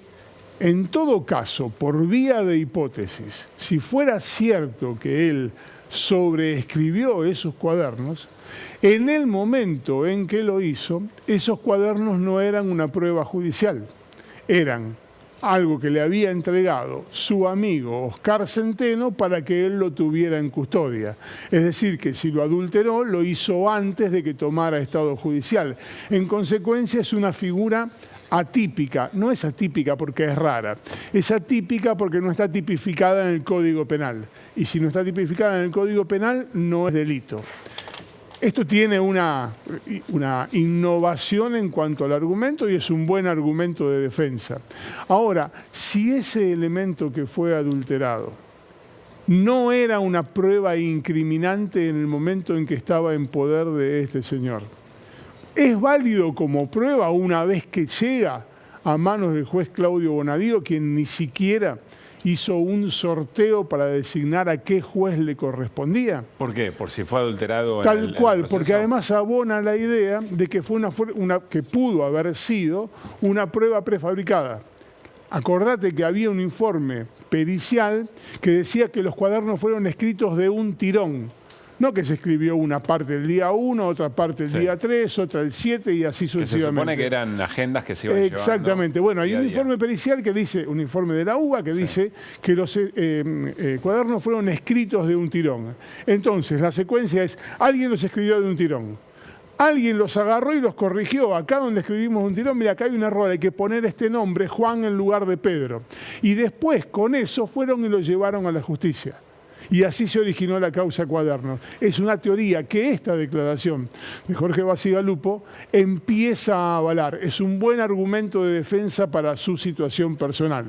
en todo caso, por vía de hipótesis, si fuera cierto que él sobreescribió esos cuadernos, en el momento en que lo hizo, esos cuadernos no eran una prueba judicial, eran algo que le había entregado su amigo Oscar Centeno para que él lo tuviera en custodia. Es decir, que si lo adulteró, lo hizo antes de que tomara estado judicial. En consecuencia, es una figura atípica. No es atípica porque es rara, es atípica porque no está tipificada en el Código Penal. Y si no está tipificada en el Código Penal, no es delito. Esto tiene una innovación en cuanto al argumento y es un buen argumento de defensa. Ahora, si ese elemento que fue adulterado no era una prueba incriminante en el momento en que estaba en poder de este señor, ¿es válido como prueba una vez que llega a manos del juez Claudio Bonadío, quien ni siquiera hizo un sorteo para designar a qué juez le correspondía?
¿Por qué? ¿Por si fue adulterado?
Tal cual, porque además abona la idea de que fue que pudo haber sido una prueba prefabricada. Acordate que había un informe pericial que decía que los cuadernos fueron escritos de un tirón. No que se escribió una parte el día 1, otra parte el día 3, otra el 7 y así sucesivamente.
Que se supone que eran agendas que se iban llevando.
Exactamente. Bueno, hay un informe pericial que dice, un informe de la UBA que dice que los cuadernos fueron escritos de un tirón. Entonces, la secuencia es, alguien los escribió de un tirón. Alguien los agarró y los corrigió. Acá donde escribimos un tirón, mira, acá hay un error, hay que poner este nombre, Juan, en lugar de Pedro. Y después, con eso, fueron y lo llevaron a la justicia. Y así se originó la causa Cuadernos. Es una teoría que esta declaración de Jorge Bacigalupo empieza a avalar. Es un buen argumento de defensa para su situación personal,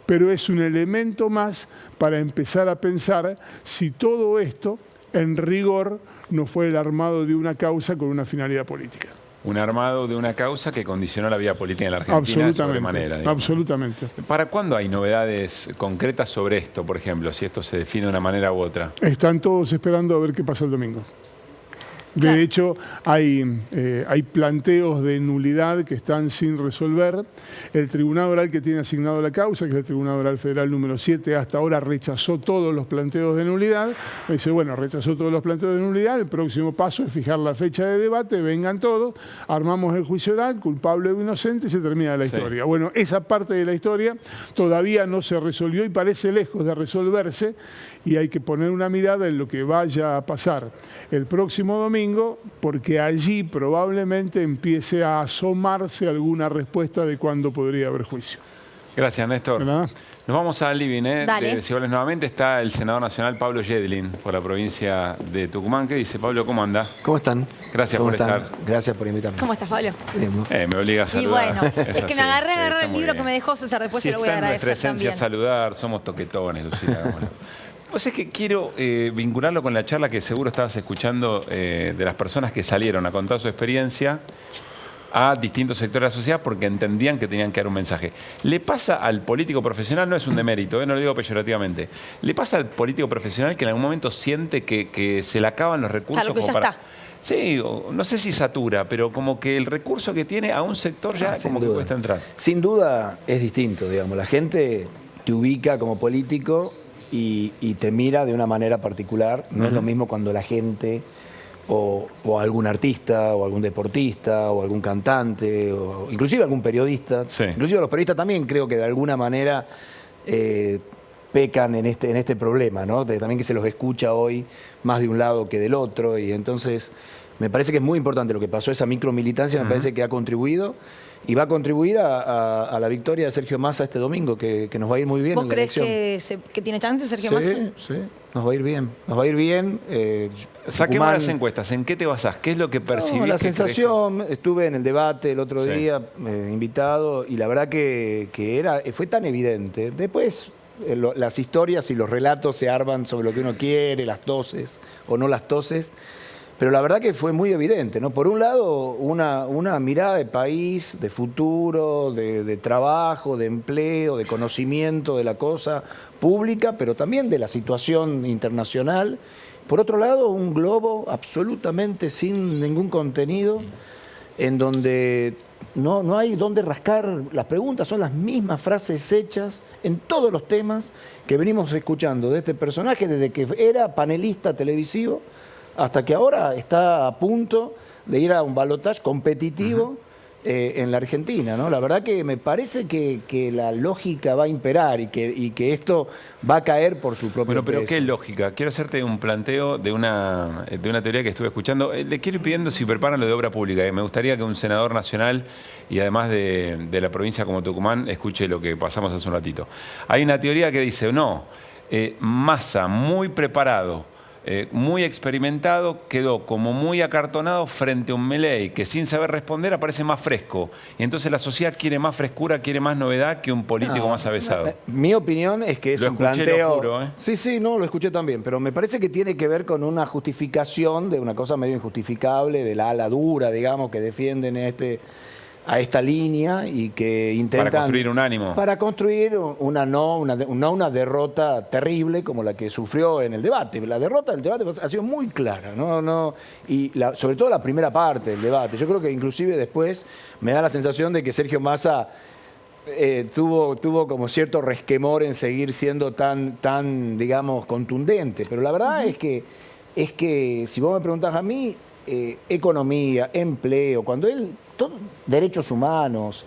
pero es un elemento más para empezar a pensar si todo esto, en rigor, no fue el armado de una causa con una finalidad política.
Un armado de una causa que condicionó la vida política en la Argentina de sobremanera.
Absolutamente.
¿Para cuándo hay novedades concretas sobre esto, por ejemplo, si esto se define de una manera u otra?
Están todos esperando a ver qué pasa el domingo. De hecho, hay planteos de nulidad que están sin resolver. El Tribunal Oral que tiene asignado la causa, que es el Tribunal Oral Federal número 7, hasta ahora rechazó todos los planteos de nulidad. Dice, bueno, rechazó todos los planteos de nulidad, el próximo paso es fijar la fecha de debate, vengan todos, armamos el juicio oral, culpable o inocente, y se termina la historia. Bueno, esa parte de la historia todavía no se resolvió y parece lejos de resolverse, y hay que poner una mirada en lo que vaya a pasar el próximo domingo, porque allí probablemente empiece a asomarse alguna respuesta de cuándo podría haber juicio.
Gracias, Néstor. Nos vamos al living, de Desiguales nuevamente. Está el senador nacional Pablo Yedlin, por la provincia de Tucumán. ¿Qué dice, Pablo? ¿Cómo anda?
¿Cómo están?
Gracias por estar.
Gracias por invitarme.
¿Cómo estás, Pablo?
Me obliga a saludar.
Y bueno, es que me agarré el libro que me dejó César, después se lo voy a agradecer
nuestra esencia
también.
saludar, somos toquetones, Lucila. Bueno. Pues es que quiero vincularlo con la charla que seguro estabas escuchando de las personas que salieron a contar su experiencia a distintos sectores de la sociedad porque entendían que tenían que dar un mensaje. Le pasa al político profesional, no es un demérito, no lo digo peyorativamente, le pasa al político profesional que en algún momento siente que se le acaban los recursos.
Claro, que
como
ya
para...
está.
Sí, no sé si satura, pero como que el recurso que tiene a un sector ya como que cuesta entrar.
Sin duda es distinto, digamos. La gente te ubica como político y te mira de una manera particular. No es lo mismo cuando la gente o algún artista o algún deportista o algún cantante o inclusive algún periodista. Inclusive los periodistas también creo que de alguna manera pecan en este problema, ¿no? También que se los escucha hoy más de un lado que del otro, y entonces me parece que es muy importante lo que pasó, esa micromilitancia me parece que ha contribuido, y va a contribuir a la victoria de Sergio Massa este domingo, que nos va a ir muy bien
¿Vos
en la
crees
elección.
que tiene chance Sergio Massa?
Sí, nos va a ir bien. Nos va a ir bien.
Saquemos las encuestas. ¿En qué te basás? ¿Qué es lo que percibís?
La sensación, estuve en el debate el otro día, invitado, y la verdad que fue tan evidente. Después las historias y los relatos se arman sobre lo que uno quiere, las toses o no las toses. Pero la verdad que fue muy evidente, ¿no? Por un lado, una mirada de país, de futuro, de trabajo, de empleo, de conocimiento de la cosa pública, pero también de la situación internacional. Por otro lado, un globo absolutamente sin ningún contenido, en donde no hay dónde rascar. Las preguntas son las mismas frases hechas en todos los temas que venimos escuchando de este personaje desde que era panelista televisivo hasta que ahora está a punto de ir a un balotaje competitivo en la Argentina, ¿no? La verdad que me parece que la lógica va a imperar y que esto va a caer por su propio
Bueno, pero
peso.
¿qué lógica? Quiero hacerte un planteo de una teoría que estuve escuchando. Le quiero ir pidiendo si preparan lo de obra pública. Me gustaría que un senador nacional y además de la provincia como Tucumán escuche lo que pasamos hace un ratito. Hay una teoría que dice, no, Massa muy preparado, muy experimentado, quedó como muy acartonado frente a un Milei que sin saber responder aparece más fresco. Y entonces la sociedad quiere más frescura, quiere más novedad que un político más avesado.
Mi opinión es que es
Lo
un
escuché,
planteo...
lo juro, ¿eh?
Sí, no, lo escuché también, pero me parece que tiene que ver con una justificación de una cosa medio injustificable, de la ala dura, digamos, que defienden a esta línea y que intentan...
Para construir un ánimo.
Para construir una derrota terrible como la que sufrió en el debate. La derrota del debate ha sido muy clara, y sobre todo la primera parte del debate. Yo creo que inclusive después me da la sensación de que Sergio Massa tuvo como cierto resquemor en seguir siendo tan digamos, contundente. Pero la verdad es que si vos me preguntás a mí, economía, empleo, derechos humanos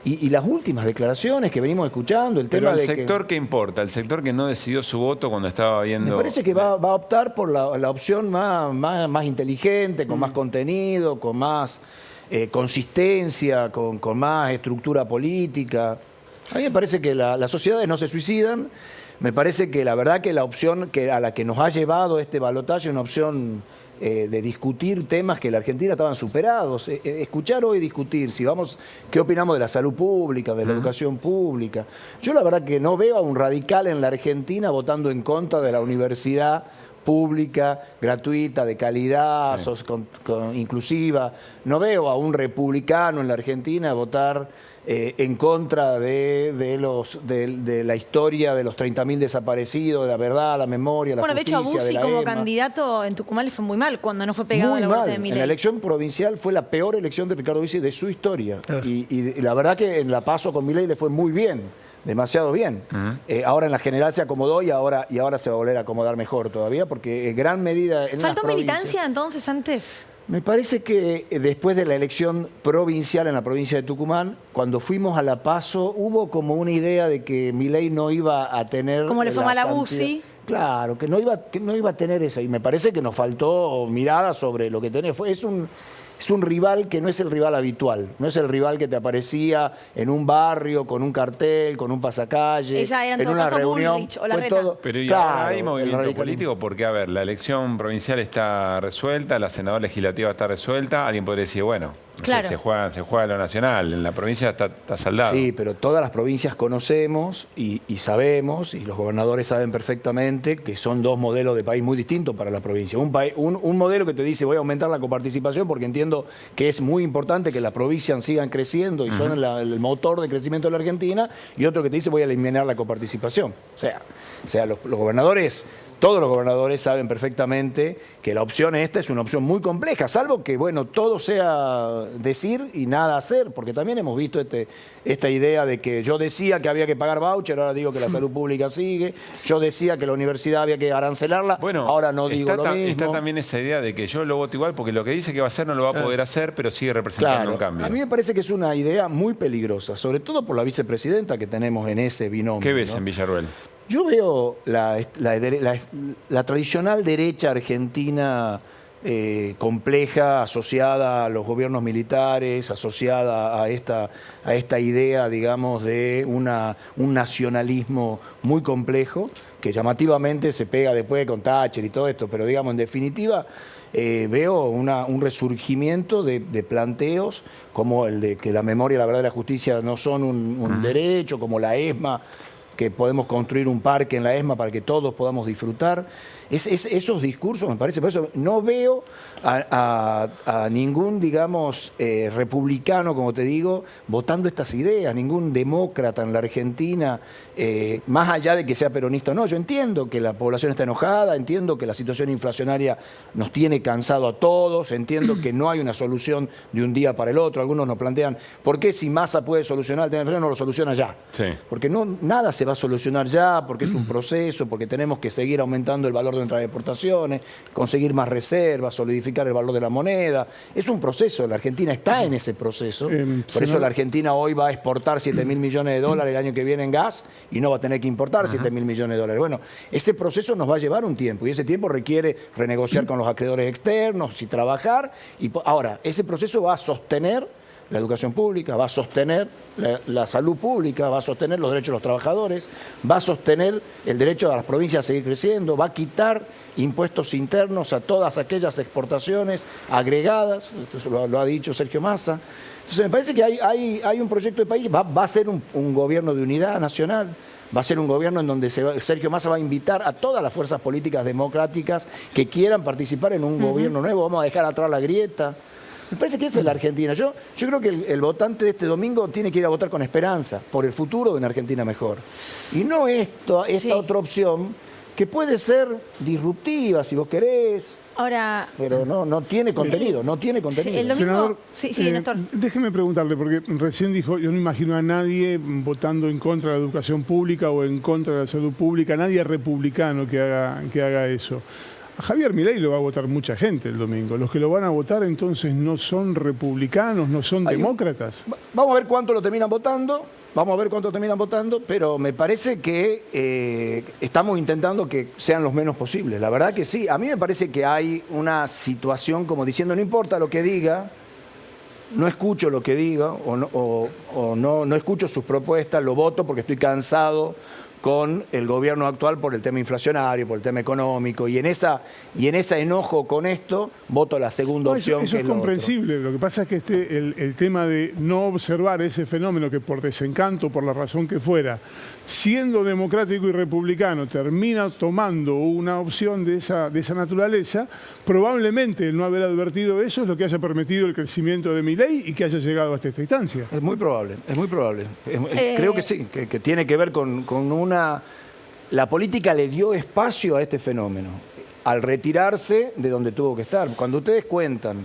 y las últimas declaraciones que venimos escuchando, el tema
Pero
de
el sector que importa, el sector que no decidió su voto cuando estaba viendo...
Me parece que va a optar por la opción más inteligente, con más contenido, con más consistencia, con más estructura política. A mí me parece que las sociedades no se suicidan. Me parece que la verdad que la opción a la que nos ha llevado este balotaje es una opción de discutir temas que en la Argentina estaban superados. Escuchar hoy discutir qué opinamos de la salud pública, de la educación pública. Yo la verdad que no veo a un radical en la Argentina votando en contra de la universidad pública, gratuita, de calidad, inclusiva. No veo a un republicano en la Argentina votar en contra de la historia de los 30.000 desaparecidos, de la verdad, la memoria, la justicia,
de hecho, a Bussi como candidato en Tucumán le fue muy mal cuando no fue pegado a la vuelta de Milei.
En la elección provincial fue la peor elección de Ricardo Bussi de su historia. Y la verdad que en la PASO con Milei le fue muy bien. Demasiado bien. Ahora en la general se acomodó y ahora se va a volver a acomodar mejor todavía, porque en gran medida...
¿Faltó militancia entonces antes?
Me parece que después de la elección provincial en la provincia de Tucumán, cuando fuimos a la PASO, hubo como una idea de que Milei no iba a tener...
Como le fue mal a Bussi.
Claro, que no iba a tener eso. Y me parece que nos faltó mirada sobre lo que tenía. Es un rival que no es el rival habitual, no es el rival que te aparecía en un barrio, con un cartel, con un pasacalle, en una reunión.
Pero ¿y ahora hay movimiento político? Porque, a ver, la elección provincial está resuelta, la senadora legislativa está resuelta, alguien podría decir, bueno, se juega lo nacional, en la provincia está saldado.
Sí, pero todas las provincias conocemos y sabemos, y los gobernadores saben perfectamente, que son dos modelos de país muy distintos para la provincia. Un modelo que te dice voy a aumentar la coparticipación porque entiendo que es muy importante que las provincias sigan creciendo y son el motor de crecimiento de la Argentina, y otro que te dice voy a eliminar la coparticipación. O sea, los gobernadores... Todos los gobernadores saben perfectamente que la opción esta es una opción muy compleja, salvo que, bueno, todo sea decir y nada hacer, porque también hemos visto esta idea de que yo decía que había que pagar voucher, ahora digo que la salud pública sigue, yo decía que la universidad había que arancelarla, ahora no digo lo mismo.
Está también esa idea de que yo lo voto igual porque lo que dice que va a hacer no lo va a poder hacer, pero sigue representando un cambio.
A mí me parece que es una idea muy peligrosa, sobre todo por la vicepresidenta que tenemos en ese binomio.
¿Qué ves en Villarruel?
Yo veo la tradicional derecha argentina compleja, asociada a los gobiernos militares, asociada a esta idea, digamos, de un nacionalismo muy complejo, que llamativamente se pega después con Thatcher y todo esto, pero digamos, en definitiva, veo un resurgimiento de planteos como el de que la memoria, la verdad y la justicia no son un derecho, como la ESMA, que podemos construir un parque en la ESMA para que todos podamos disfrutar. Esos discursos, me parece, por eso no veo a ningún, digamos, republicano, como te digo, votando estas ideas, ningún demócrata en la Argentina, más allá de que sea peronista o no. Yo entiendo que la población está enojada, entiendo que la situación inflacionaria nos tiene cansado a todos, entiendo que no hay una solución de un día para el otro. Algunos nos plantean, ¿por qué si Massa puede solucionar el tema de la inflación no lo soluciona ya?
Sí.
Porque nada se va a solucionar ya, porque es un proceso, porque tenemos que seguir aumentando el valor de nuestras exportaciones, conseguir más reservas, solidificar el valor de la moneda. Es un proceso, la Argentina está en ese proceso. Por eso la Argentina hoy va a exportar 7.000 millones de dólares el año que viene en gas y no va a tener que importar 7.000 millones de dólares. Bueno, ese proceso nos va a llevar un tiempo y ese tiempo requiere renegociar con los acreedores externos y trabajar. Ahora, ese proceso va a sostener la educación pública, va a sostener la salud pública, va a sostener los derechos de los trabajadores, va a sostener el derecho de las provincias a seguir creciendo, va a quitar impuestos internos a todas aquellas exportaciones agregadas, eso lo ha dicho Sergio Massa. Entonces me parece que hay un proyecto de país, va a ser un gobierno de unidad nacional, va a ser un gobierno en donde Sergio Massa va a invitar a todas las fuerzas políticas democráticas que quieran participar en un gobierno nuevo, vamos a dejar atrás la grieta. Me parece que esa es la Argentina. Yo creo que el votante de este domingo tiene que ir a votar con esperanza por el futuro de una Argentina mejor. Y no esta otra opción que puede ser disruptiva, si vos querés.
Ahora,
pero no tiene contenido, no tiene contenido.
Sí, el domingo,
Senador,
Néstor.
Déjeme preguntarle, porque recién dijo, yo no imagino a nadie votando en contra de la educación pública o en contra de la salud pública, nadie republicano que haga eso. A Javier Milei lo va a votar mucha gente el domingo. Los que lo van a votar entonces no son republicanos, no son demócratas.
Vamos a ver cuánto lo terminan votando. Pero me parece que estamos intentando que sean los menos posibles. La verdad que sí. A mí me parece que hay una situación como diciendo, no importa lo que diga, no escucho lo que diga o no escucho sus propuestas, lo voto porque estoy cansado con el gobierno actual por el tema inflacionario, por el tema económico, y en ese enojo con esto, voto la segunda opción.
Eso es comprensible. Lo que pasa es que el tema de no observar ese fenómeno que por desencanto, por la razón que fuera, siendo democrático y republicano, termina tomando una opción de esa naturaleza, probablemente el no haber advertido eso es lo que haya permitido el crecimiento de Milei y que haya llegado hasta esta instancia.
Es muy probable. Creo que sí, que tiene que ver con una... La política le dio espacio a este fenómeno al retirarse de donde tuvo que estar. Cuando ustedes cuentan,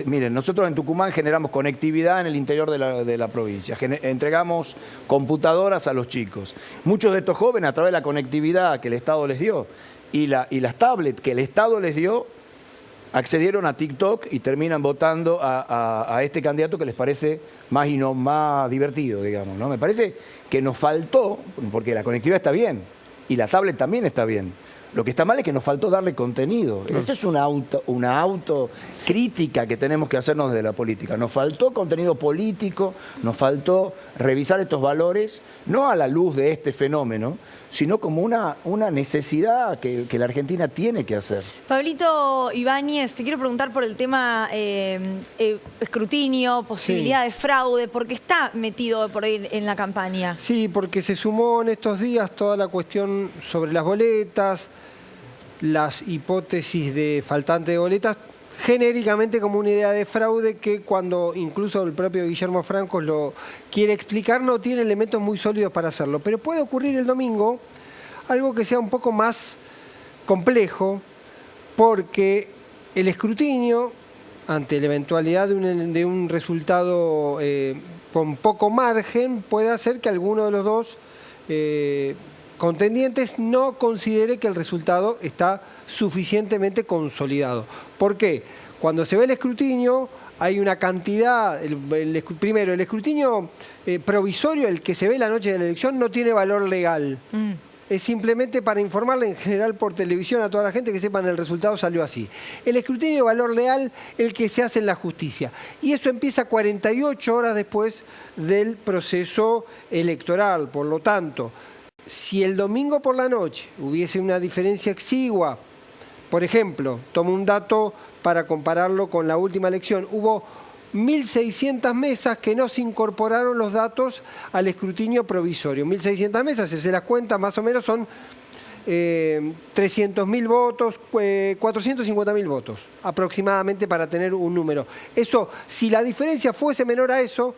miren, nosotros en Tucumán generamos conectividad en el interior de la provincia, entregamos computadoras a los chicos. Muchos de estos jóvenes, a través de la conectividad que el Estado les dio y las tablets que el Estado les dio, accedieron a TikTok y terminan votando a este candidato que les parece más divertido, digamos, ¿no? Me parece que nos faltó, porque la conectividad está bien y la tablet también está bien. Lo que está mal es que nos faltó darle contenido. Esa es una autocrítica que tenemos que hacernos de la política. Nos faltó contenido político, nos faltó revisar estos valores, no a la luz de este fenómeno, sino como una necesidad que la Argentina tiene que hacer.
Pablito Ibáñez, te quiero preguntar por el tema escrutinio, posibilidad de fraude, porque está metido por ahí en la campaña.
Sí, porque se sumó en estos días toda la cuestión sobre las boletas, las hipótesis de faltante de boletas, genéricamente como una idea de fraude que cuando incluso el propio Guillermo Franco lo quiere explicar no tiene elementos muy sólidos para hacerlo. Pero puede ocurrir el domingo algo que sea un poco más complejo porque el escrutinio, ante la eventualidad de un resultado con poco margen, puede hacer que alguno de los dos contendientes no considere que el resultado está suficientemente consolidado. ¿Por qué? Cuando se ve el escrutinio hay una cantidad, primero el escrutinio provisorio, el que se ve la noche de la elección, no tiene valor legal. es simplemente para informarle en general por televisión a toda la gente que sepan el resultado salió así. El escrutinio de valor leal, el que se hace en la justicia. Y eso empieza 48 horas después del proceso electoral. Por lo tanto, si el domingo por la noche hubiese una diferencia exigua, por ejemplo, tomo un dato para compararlo con la última elección, hubo 1.600 mesas que no se incorporaron los datos al escrutinio provisorio. 1.600 mesas, si se las cuenta, más o menos son 300.000 votos, 450.000 votos aproximadamente para tener un número. Eso, si la diferencia fuese menor a eso,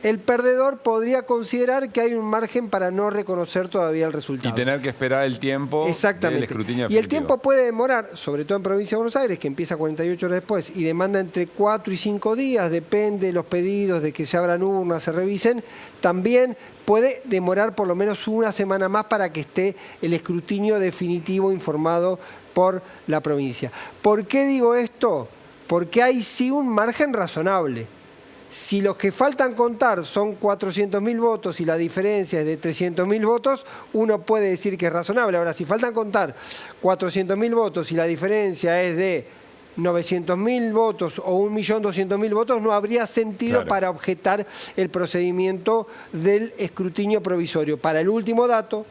el perdedor podría considerar que hay un margen para no reconocer todavía el resultado.
Y tener que esperar el tiempo del escrutinio efectivo.
Y el tiempo puede demorar, sobre todo en Provincia de Buenos Aires, que empieza 48 horas después y demanda entre 4 y 5 días, depende de los pedidos, de que se abran urnas, se revisen. También puede demorar por lo menos una semana más para que esté el escrutinio definitivo informado por la provincia. ¿Por qué digo esto? Porque hay sí un margen razonable. Si los que faltan contar son 400.000 votos y la diferencia es de 300.000 votos, uno puede decir que es razonable. Ahora, si faltan contar 400.000 votos y la diferencia es de 900.000 votos o 1.200.000 votos, no habría sentido para objetar el procedimiento del escrutinio provisorio. Para el último dato,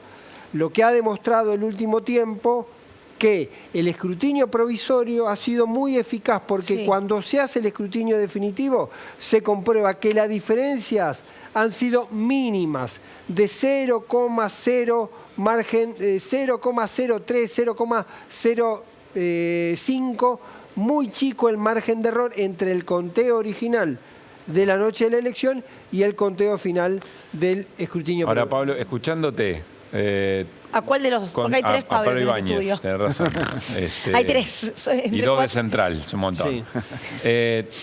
lo que ha demostrado el último tiempo que el escrutinio provisorio ha sido muy eficaz porque cuando se hace el escrutinio definitivo se comprueba que las diferencias han sido mínimas, de 0,0 margen, 0,03, 0,05, muy chico el margen de error entre el conteo original de la noche de la elección y el conteo final del escrutinio provisorio.
Ahora, Pablo, escuchándote...
¿A cuál de los dos? Porque hay tres Pablo
Pablo
en el
Ibáñez,
estudio.
tenés razón.
Hay tres.
Y dos de Central, es un montón.
Sí.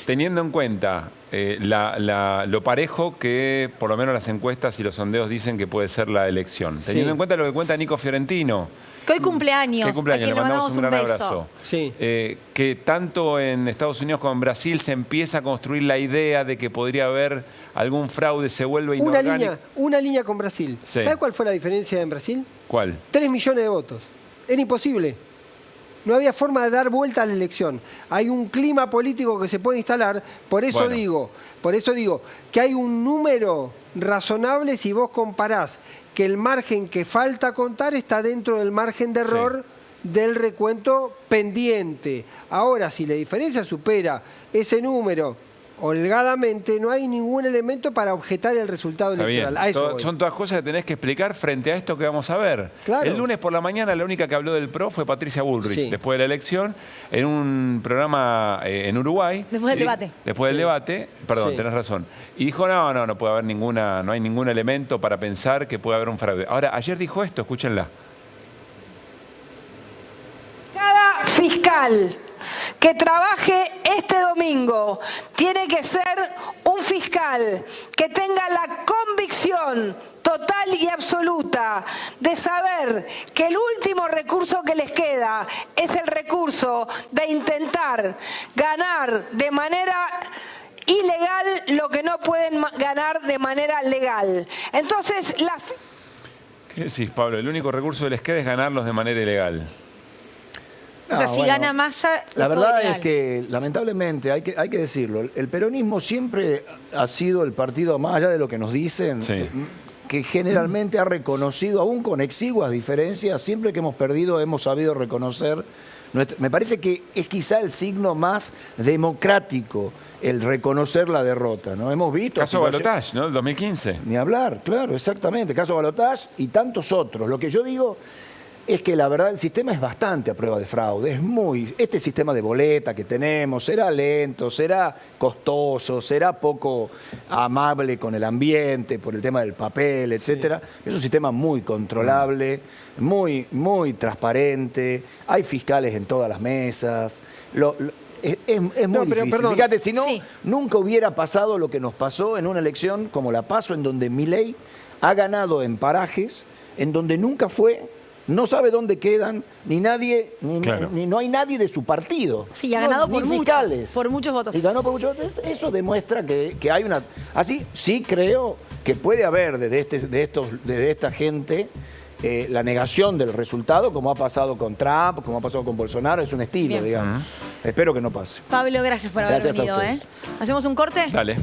Teniendo en cuenta lo parejo que por lo menos las encuestas y los sondeos dicen que puede ser la elección. Teniendo en cuenta lo que cuenta Nico Fiorentino.
Que hoy cumpleaños.
Que cumpleaños, le mandamos un gran
beso.
abrazo.
Sí.
Que tanto en Estados Unidos como en Brasil se empieza a construir la idea de que podría haber algún fraude, se vuelve inorgánico.
Una línea con Brasil.
Sí.
¿Sabe cuál fue la diferencia en Brasil?
¿Cuál?
3 millones de votos. Era imposible. No había forma de dar vuelta a la elección. Hay un clima político que se puede instalar. Por eso digo que hay un número razonable si vos comparás que el margen que falta contar está dentro del margen de error del recuento pendiente. Ahora, si la diferencia supera ese número holgadamente, no hay ningún elemento para objetar el resultado electoral. A eso voy.
Son todas cosas que tenés que explicar frente a esto que vamos a ver.
Claro.
El lunes por la mañana la única que habló del PRO fue Patricia Bullrich, después de la elección, en un programa en Uruguay.
Después del debate.
Después del debate, perdón, tenés razón. Y dijo, no puede haber no hay ningún elemento para pensar que puede haber un fraude. Ahora, ayer dijo esto, escúchenla.
Cada fiscal que trabaje este domingo tiene que ser un fiscal que tenga la convicción total y absoluta de saber que el último recurso que les queda es el recurso de intentar ganar de manera ilegal lo que no pueden ganar de manera legal. Entonces,
¿Qué decís, Pablo? El único recurso que les queda es ganarlos de manera ilegal.
O sea, si gana Massa...
La verdad es que, lamentablemente, hay que decirlo, el peronismo siempre ha sido el partido, más allá de lo que nos dicen, que generalmente ha reconocido, aún con exiguas diferencias, siempre que hemos perdido hemos sabido reconocer. Me parece que es quizá el signo más democrático, el reconocer la derrota, ¿no? Hemos visto...
Caso Balotage, ¿no? El 2015.
Ni hablar, claro, exactamente. Caso Balotage y tantos otros. Lo que yo digo... es que la verdad el sistema es bastante a prueba de fraude. Este sistema de boleta que tenemos será lento, será costoso, será poco amable con el ambiente por el tema del papel, etcétera. Es un sistema muy controlable, muy transparente. Hay fiscales en todas las mesas. Es muy difícil. Fíjate, si no, nunca hubiera pasado lo que nos pasó en una elección como la PASO, en donde Milei ha ganado en parajes, en donde nunca fue... No sabe dónde quedan, ni nadie, no hay nadie de su partido.
Sí, ha ganado por muchos votos.
Y ganó por muchos votos. Eso demuestra que hay una... Así sí creo que puede haber desde esta gente la negación del resultado, como ha pasado con Trump, como ha pasado con Bolsonaro, es un estilo,
Bien.
digamos. Espero que no pase.
Pablo, gracias por haber
Gracias a
venido.
ustedes.
¿Hacemos un corte?
Dale.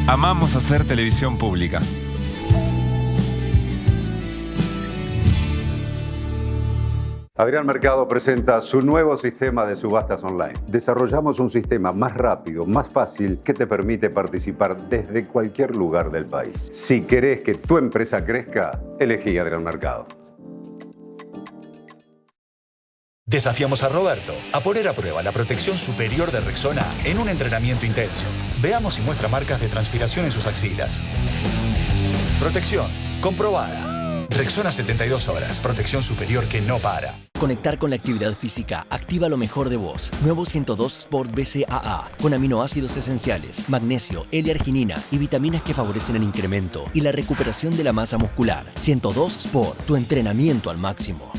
Amamos hacer televisión pública.
Adrián Mercado presenta su nuevo sistema de subastas online. Desarrollamos un sistema más rápido, más fácil, que te permite participar desde cualquier lugar del país. Si querés que tu empresa crezca, elegí Adrián Mercado.
Desafiamos a Roberto a poner a prueba la protección superior de Rexona en un entrenamiento intenso. Veamos si muestra marcas de transpiración en sus axilas. Protección comprobada. Rexona 72 horas. Protección superior que no para.
Conectar con la actividad física activa lo mejor de vos. Nuevo 102 Sport BCAA con aminoácidos esenciales, magnesio, L-arginina y vitaminas que favorecen el incremento y la recuperación de la masa muscular. 102 Sport, tu entrenamiento al máximo.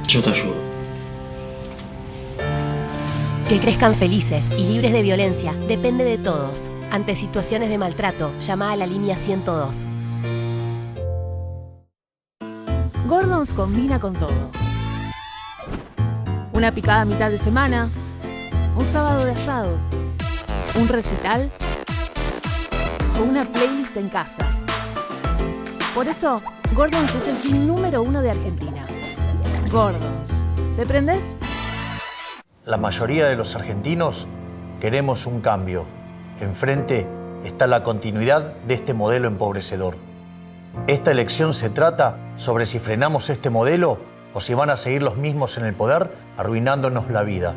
Yo te ayudo.
Que crezcan felices y libres de violencia depende de todos. Ante situaciones de maltrato, llama a la línea 102.
Gordon's combina con todo. Una picada a mitad de semana, un sábado de asado, un recital o una playlist en casa. Por eso, Gordon's es el gin número 1 de Argentina. Gordon's. ¿Te prendés?
La mayoría de los argentinos queremos un cambio. Enfrente está la continuidad de este modelo empobrecedor. Esta elección se trata sobre si frenamos este modelo o si van a seguir los mismos en el poder arruinándonos la vida.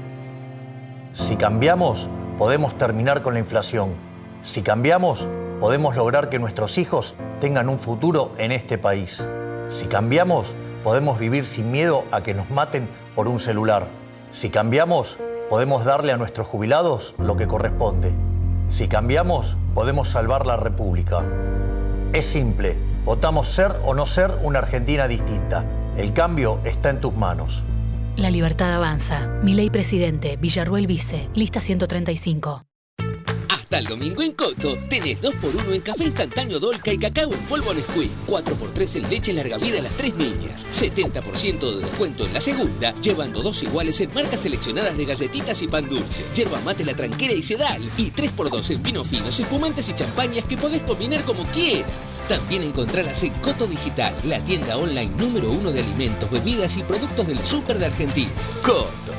Si cambiamos, podemos terminar con la inflación. Si cambiamos, podemos lograr que nuestros hijos tengan un futuro en este país. Si cambiamos, podemos vivir sin miedo a que nos maten por un celular. Si cambiamos, podemos darle a nuestros jubilados lo que corresponde. Si cambiamos, podemos salvar la República. Es simple, votamos ser o no ser una Argentina distinta. El cambio está en tus manos.
La libertad avanza. Milei presidente, Villarruel vice, lista 135.
Hasta el domingo en Coto tenés 2x1 en café instantáneo Dolca y cacao en polvo Nesquik. 4x3 en leche larga vida a las 3 niñas. 70% de descuento en la segunda, llevando 2 iguales en marcas seleccionadas de galletitas y pan dulce. Yerba mate La Tranquera y Sedal. Y 3x2 en vinos finos, espumantes y champañas que podés combinar como quieras. También encontralas en Coto Digital, la tienda online número 1 de alimentos, bebidas y productos del súper de Argentina. Coto.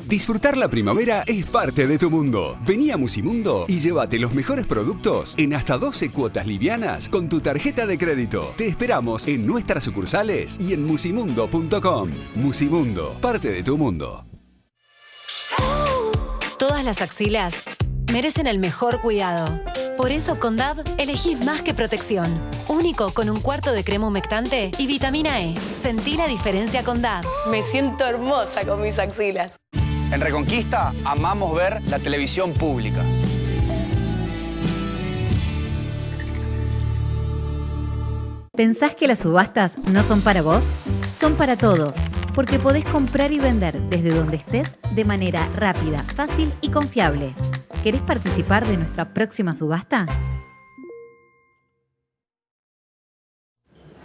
Disfrutar la primavera es parte de tu mundo. Vení a Musimundo y llévate los mejores productos en hasta 12 cuotas livianas con tu tarjeta de crédito. Te esperamos en nuestras sucursales y en musimundo.com. Musimundo, parte de tu mundo.
Todas las axilas merecen el mejor cuidado. Por eso con DAV elegís más que protección. Único con un cuarto de crema humectante y vitamina E. Sentí la diferencia con DAV.
Me siento hermosa con mis axilas.
En Reconquista amamos ver la televisión pública.
¿Pensás que las subastas no son para vos? Son para todos, porque podés comprar y vender desde donde estés de manera rápida, fácil y confiable. ¿Querés participar de nuestra próxima subasta?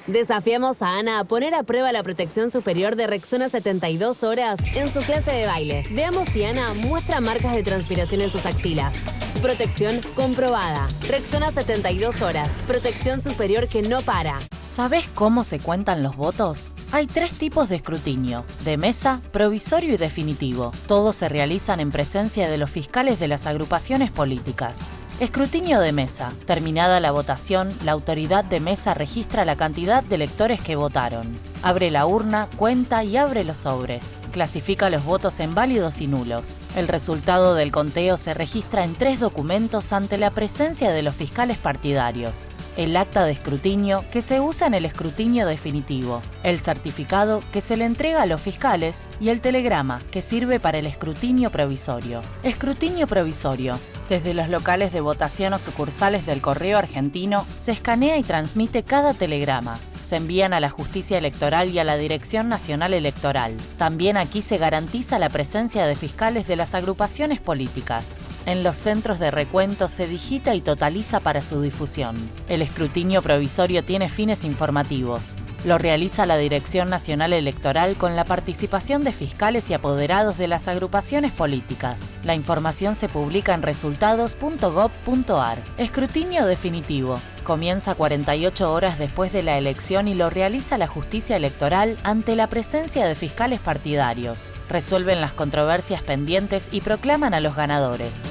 Desafiamos a Ana a poner a prueba la protección superior de Rexona 72 horas en su clase de baile. Veamos si Ana muestra marcas de transpiración en sus axilas. Protección comprobada. Rexona 72 horas. Protección superior que no para.
¿Sabés cómo se cuentan los votos? Hay 3 tipos de escrutinio: de mesa, provisorio y definitivo. Todos se realizan en presencia de los fiscales de las agrupaciones políticas. Escrutinio de mesa. Terminada la votación, la autoridad de mesa registra la cantidad de electores que votaron. Abre la urna, cuenta y abre los sobres. Clasifica los votos en válidos y nulos. El resultado del conteo se registra en 3 documentos ante la presencia de los fiscales partidarios: el acta de escrutinio, que se usa en el escrutinio definitivo, el certificado, que se le entrega a los fiscales, y el telegrama, que sirve para el escrutinio provisorio. Escrutinio provisorio. Desde los locales de votación o sucursales del Correo Argentino, se escanea y transmite cada telegrama. Se envían a la Justicia Electoral y a la Dirección Nacional Electoral. También aquí se garantiza la presencia de fiscales de las agrupaciones políticas. En los centros de recuento se digita y totaliza para su difusión. El escrutinio provisorio tiene fines informativos. Lo realiza la Dirección Nacional Electoral con la participación de fiscales y apoderados de las agrupaciones políticas. La información se publica en resultados.gov.ar. Escrutinio definitivo. Comienza 48 horas después de la elección y lo realiza la justicia electoral ante la presencia de fiscales partidarios. Resuelven las controversias pendientes y proclaman a los ganadores.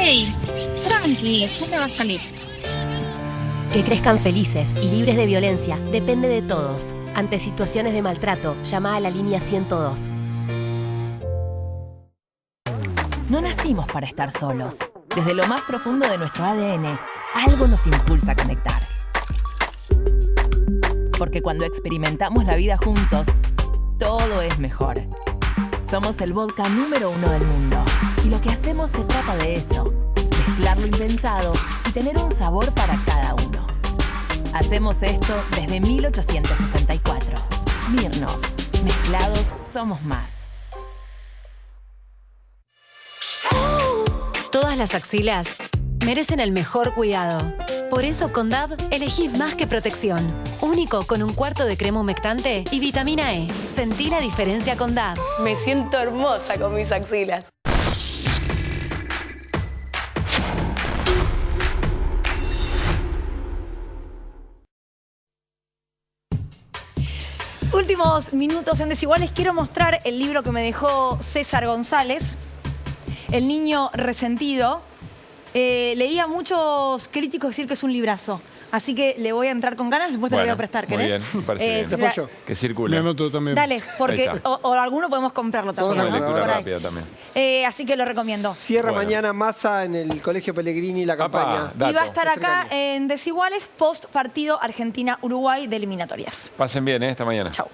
Hey, tranqui, ya te va a salir.
Que crezcan felices y libres de violencia depende de todos. Ante situaciones de maltrato, llama a la línea 102.
No nacimos para estar solos. Desde lo más profundo de nuestro ADN, algo nos impulsa a conectar. Porque cuando experimentamos la vida juntos, todo es mejor. Somos el vodka número 1 del mundo. Y lo que hacemos se trata de eso. Mezclar lo impensado y tener un sabor para cada uno. Hacemos esto desde 1864. Smirnoff. Mezclados somos más.
Todas las axilas merecen el mejor cuidado. Por eso con DAV elegís más que protección. Único con un cuarto de crema humectante y vitamina E. Sentí la diferencia con DAV.
Me siento hermosa con mis axilas.
Últimos minutos en Desiguales. Quiero mostrar el libro que me dejó César González, El niño resentido. Leí a muchos críticos decir que es un librazo. Así que le voy a entrar con ganas, después te lo voy a prestar.
Muy
¿Querés?
bien, me parece bien. Que circule.
Me anoto también.
Dale, porque o alguno podemos comprarlo también.
Vamos a lectura rápida también.
Así que lo recomiendo.
Cierra mañana Massa en el Colegio Pellegrini la campaña.
Y va a estar acá en Desiguales, post partido Argentina-Uruguay de eliminatorias.
Pasen bien, esta mañana.
Chau.